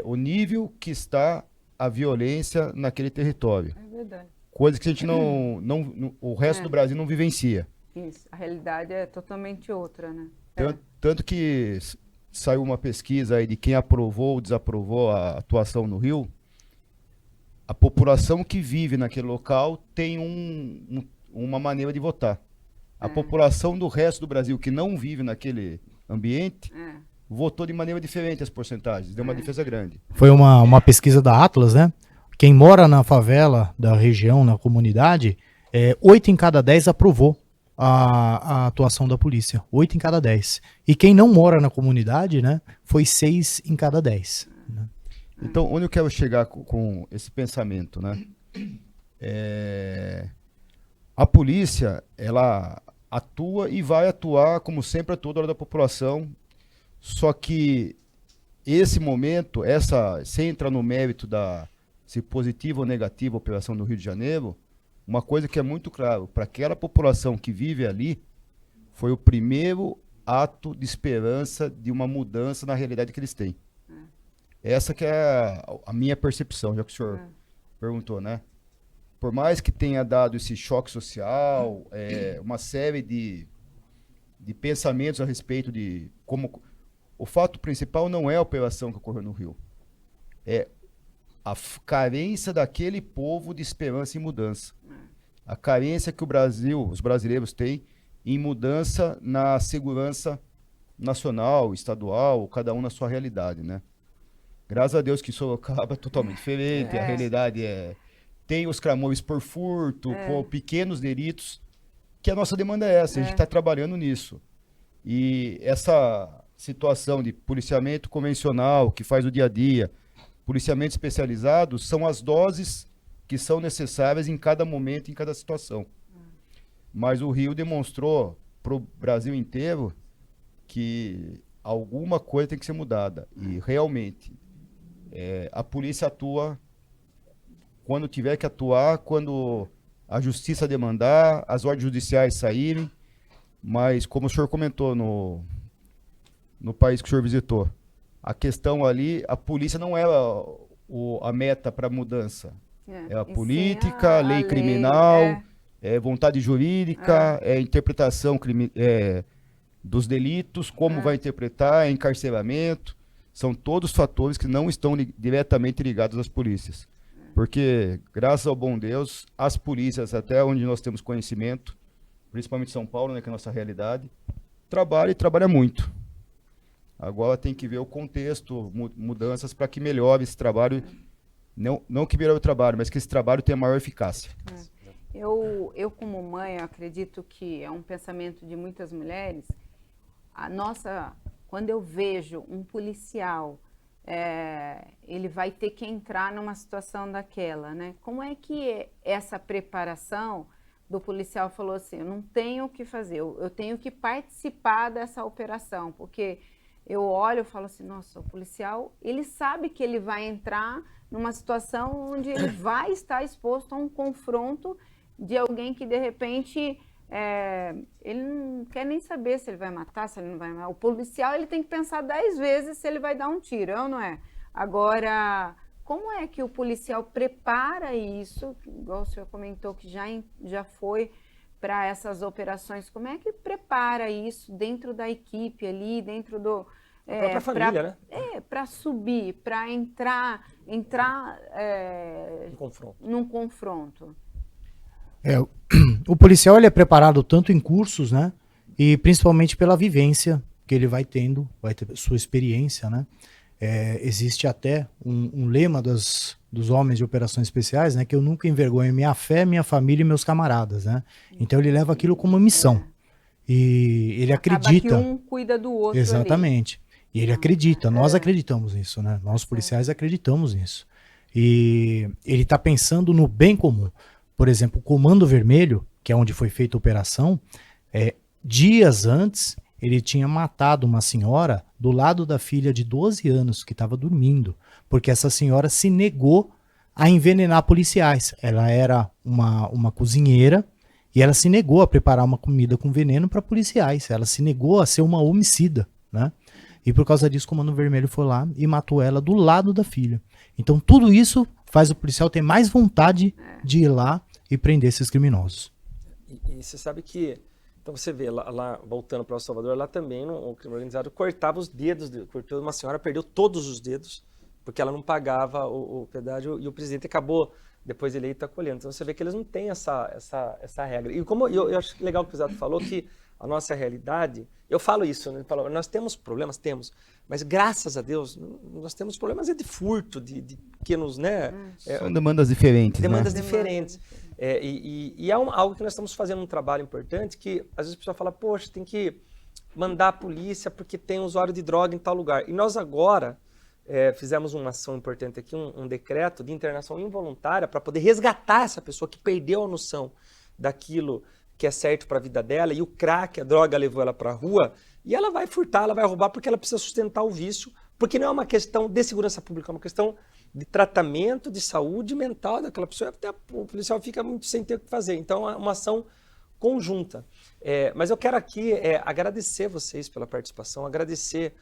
o nível que está a violência naquele território. É verdade. Coisa que a gente o resto do Brasil não vivencia. Isso, a realidade é totalmente outra, né? Tanto que saiu uma pesquisa aí de quem aprovou ou desaprovou a atuação no Rio. A população que vive naquele local tem uma maneira de votar. A população do resto do Brasil que não vive naquele ambiente votou de maneira diferente as porcentagens. Deu uma diferença grande. Foi uma pesquisa da Atlas, né? Quem mora na favela da região, na comunidade, 8 em cada 10 aprovou a atuação da polícia. 8 em cada 10. E quem não mora na comunidade, né, foi 6 em cada 10. Né? Então, onde eu quero chegar com esse pensamento, né? A polícia, ela atua e vai atuar como sempre a toda hora da população, só que esse momento, sem entrar no mérito se positiva ou negativa a operação do Rio de Janeiro, uma coisa que é muito claro, para aquela população que vive ali, foi o primeiro ato de esperança de uma mudança na realidade que eles têm. Essa que é a minha percepção, já que o senhor perguntou, né? Por mais que tenha dado esse choque social, uma série de pensamentos a respeito de como... O fato principal não é a operação que ocorreu no Rio. É a carência daquele povo de esperança e mudança. A carência que os brasileiros têm em mudança na segurança nacional, estadual, cada um na sua realidade, né? Graças a Deus que Sorocaba é totalmente diferente, a realidade tem os clamores por furto, por pequenos delitos, que a nossa demanda é essa, a gente está trabalhando nisso. E essa situação de policiamento convencional, que faz o dia a dia, policiamento especializado, são as doses que são necessárias em cada momento, em cada situação. Mas o Rio demonstrou para o Brasil inteiro que alguma coisa tem que ser mudada. E realmente, a polícia atua quando tiver que atuar, quando a justiça demandar, as ordens judiciais saírem. Mas, como o senhor comentou no país que o senhor visitou, a questão ali, a polícia não era a meta para a mudança. É a política, a lei criminal, vontade jurídica, interpretação dos delitos, como vai interpretar, encarceramento. São todos fatores que não estão diretamente ligados às polícias. Porque, graças ao bom Deus, as polícias, até onde nós temos conhecimento, principalmente São Paulo, né, que é a nossa realidade, trabalha muito. Agora tem que ver o contexto, mudanças para que melhore esse trabalho, não que melhore o trabalho, mas que esse trabalho tenha maior eficácia. Eu como mãe, eu acredito que é um pensamento de muitas mulheres. Quando eu vejo um policial, ele vai ter que entrar numa situação daquela, né? Como é que essa preparação do policial falou assim, eu não tenho o que fazer, eu tenho que participar dessa operação, porque eu olho e falo assim, nossa, o policial, ele sabe que ele vai entrar numa situação onde ele vai estar exposto a um confronto de alguém que, de repente, ele não quer nem saber se ele vai matar, se ele não vai matar. O policial, ele tem que pensar 10 vezes se ele vai dar um tiro, ou não é? Agora, como é que o policial prepara isso, igual o senhor comentou que já foi para essas operações, como é que prepara isso dentro da equipe ali, dentro do... a própria família, né? Para subir, para entrar num confronto. O policial ele é preparado tanto em cursos, né, e principalmente pela vivência que ele vai tendo, vai ter sua experiência, né? Existe até um lema dos homens de operações especiais, né? Que eu nunca envergonho minha fé, minha família e meus camaradas, né? Então ele leva aquilo como missão. E ele acredita. Acaba que um cuida do outro. Exatamente. Ali. E ele acredita, nós acreditamos nisso, né? Nós policiais acreditamos nisso. E ele está pensando no bem comum. Por exemplo, o Comando Vermelho, que é onde foi feita a operação, dias antes ele tinha matado uma senhora do lado da filha de 12 anos que estava dormindo, porque essa senhora se negou a envenenar policiais. Ela era uma cozinheira e ela se negou a preparar uma comida com veneno para policiais. Ela se negou a ser uma homicida, né? E por causa disso o Comando Vermelho foi lá e matou ela do lado da filha. Então tudo isso faz o policial ter mais vontade de ir lá e prender esses criminosos. E você sabe que, então você vê, lá voltando para El Salvador, lá também o crime organizado cortava os dedos, cortou uma senhora, perdeu todos os dedos, porque ela não pagava o pedágio e o presidente acabou, depois eleito, acolhendo. Então você vê que eles não têm essa regra. E como eu acho legal que o presidente falou que a nossa realidade, eu falo isso, né? Nós temos problemas, mas graças a Deus nós temos problemas de furto, de pequenos, né? São demandas diferentes, Demandas né? diferentes. E é algo que nós estamos fazendo um trabalho importante que às vezes a pessoa fala, poxa, tem que mandar a polícia porque tem usuário de droga em tal lugar. E nós agora fizemos uma ação importante aqui, um decreto de internação involuntária para poder resgatar essa pessoa que perdeu a noção daquilo que é certo para a vida dela, e o crack, a droga levou ela para a rua, e ela vai furtar, ela vai roubar porque ela precisa sustentar o vício, porque não é uma questão de segurança pública, é uma questão de tratamento, de saúde mental daquela pessoa, até o policial fica muito sem ter o que fazer. Então é uma ação conjunta. Mas eu quero aqui agradecer vocês pela participação, agradecer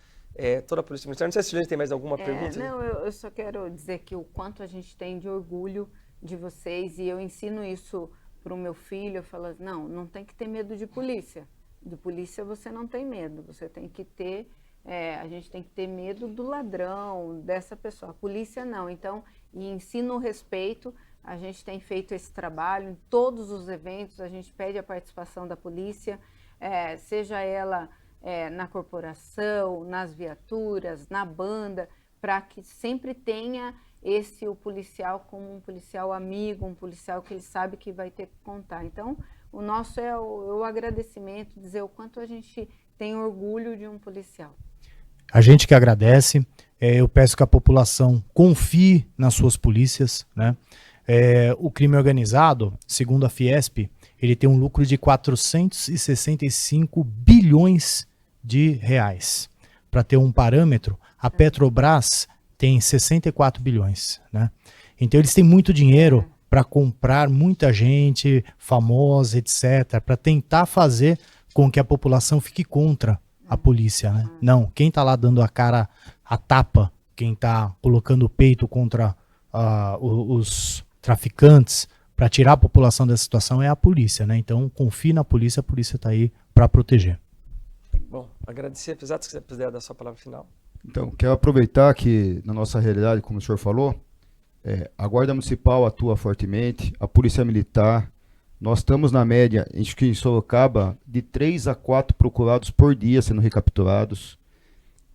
toda a Polícia Militar. Não sei se a gente tem mais alguma pergunta. Não, eu só quero dizer que o quanto a gente tem de orgulho de vocês, e eu ensino isso para o meu filho. Eu falo, não tem que ter medo de polícia. De polícia você não tem medo, você tem que ter, a gente tem que ter medo do ladrão, dessa pessoa. A polícia não. Então, e ensino o respeito. A gente tem feito esse trabalho em todos os eventos, a gente pede a participação da polícia, seja ela na corporação, nas viaturas, na banda, para que sempre tenha o policial como um policial amigo, um policial que ele sabe que vai ter que contar. Então, o nosso é o agradecimento, dizer o quanto a gente tem orgulho de um policial. A gente que agradece, eu peço que a população confie nas suas polícias, né? O crime organizado, segundo a Fiesp, ele tem um lucro de 465 bilhões de reais. Para ter um parâmetro, a Petrobras tem 64 bilhões, né? Então eles têm muito dinheiro para comprar muita gente famosa, etc., para tentar fazer com que a população fique contra a polícia, né? Não, quem está lá dando a cara, a tapa, quem está colocando o peito contra os traficantes para tirar a população dessa situação é a polícia, né? Então confie na polícia, a polícia está aí para proteger. Bom, agradecer, apesar de você puder dar a sua palavra final. Então, quero aproveitar que na nossa realidade, como o senhor falou, a Guarda Municipal atua fortemente, a Polícia Militar. Nós estamos na média, acho que em Sorocaba, de 3 a 4 procurados por dia sendo recapturados.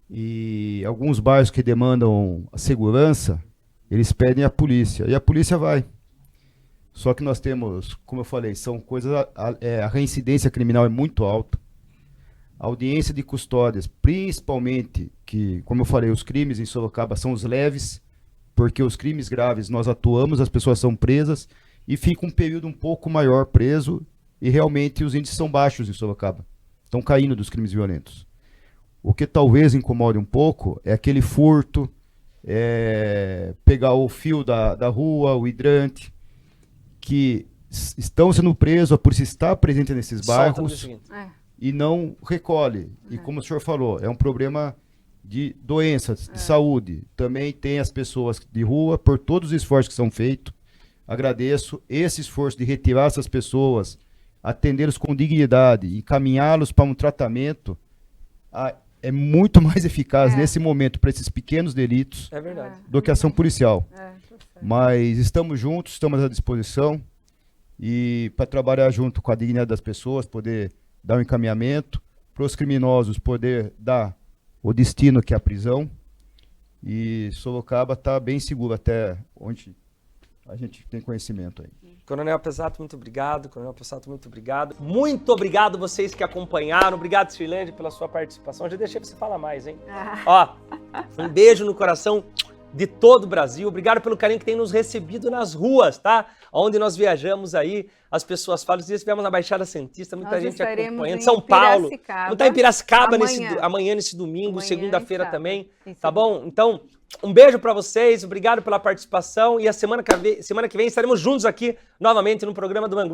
E alguns bairros que demandam a segurança, eles pedem a polícia, e a polícia vai. Só que nós temos, como eu falei, são coisas, a reincidência criminal é muito alta. A audiência de custódias, principalmente, que, como eu falei, os crimes em Sorocaba são os leves, porque os crimes graves nós atuamos, as pessoas são presas, e fica um período um pouco maior preso, e realmente os índices são baixos em Sorocaba. Estão caindo dos crimes violentos. O que talvez incomode um pouco é aquele furto, pegar o fio da rua, o hidrante, que estão sendo presos, a polícia está presente nesses bairros e não recolhe. E como o senhor falou, é um problema de doenças, de saúde. Também tem as pessoas de rua, por todos os esforços que são feitos. Agradeço esse esforço de retirar essas pessoas, atendê-los com dignidade, encaminhá-los para um tratamento. É muito mais eficaz nesse momento para esses pequenos delitos do que a ação policial. Mas estamos juntos, estamos à disposição, e para trabalhar junto com a dignidade das pessoas, poder dar o encaminhamento, para os criminosos poder dar o destino que é a prisão. E Sorocaba está bem seguro até onde a gente tem conhecimento aí. Coronel Pesato, muito obrigado. Coronel Pesato, muito obrigado. Muito obrigado vocês que acompanharam. Obrigado, Sirlande, pela sua participação. Já deixei você falar mais, hein? Ó, um beijo no coração de todo o Brasil. Obrigado pelo carinho que tem nos recebido nas ruas, tá? Onde nós viajamos aí, as pessoas falam, estivemos na Baixada Santista, muita gente acompanhando. São Paulo. Não tá em Piracicaba amanhã nesse domingo, segunda-feira também, tá bom? Então, um beijo pra vocês, obrigado pela participação e a semana que vem estaremos juntos aqui novamente no programa do Mangu.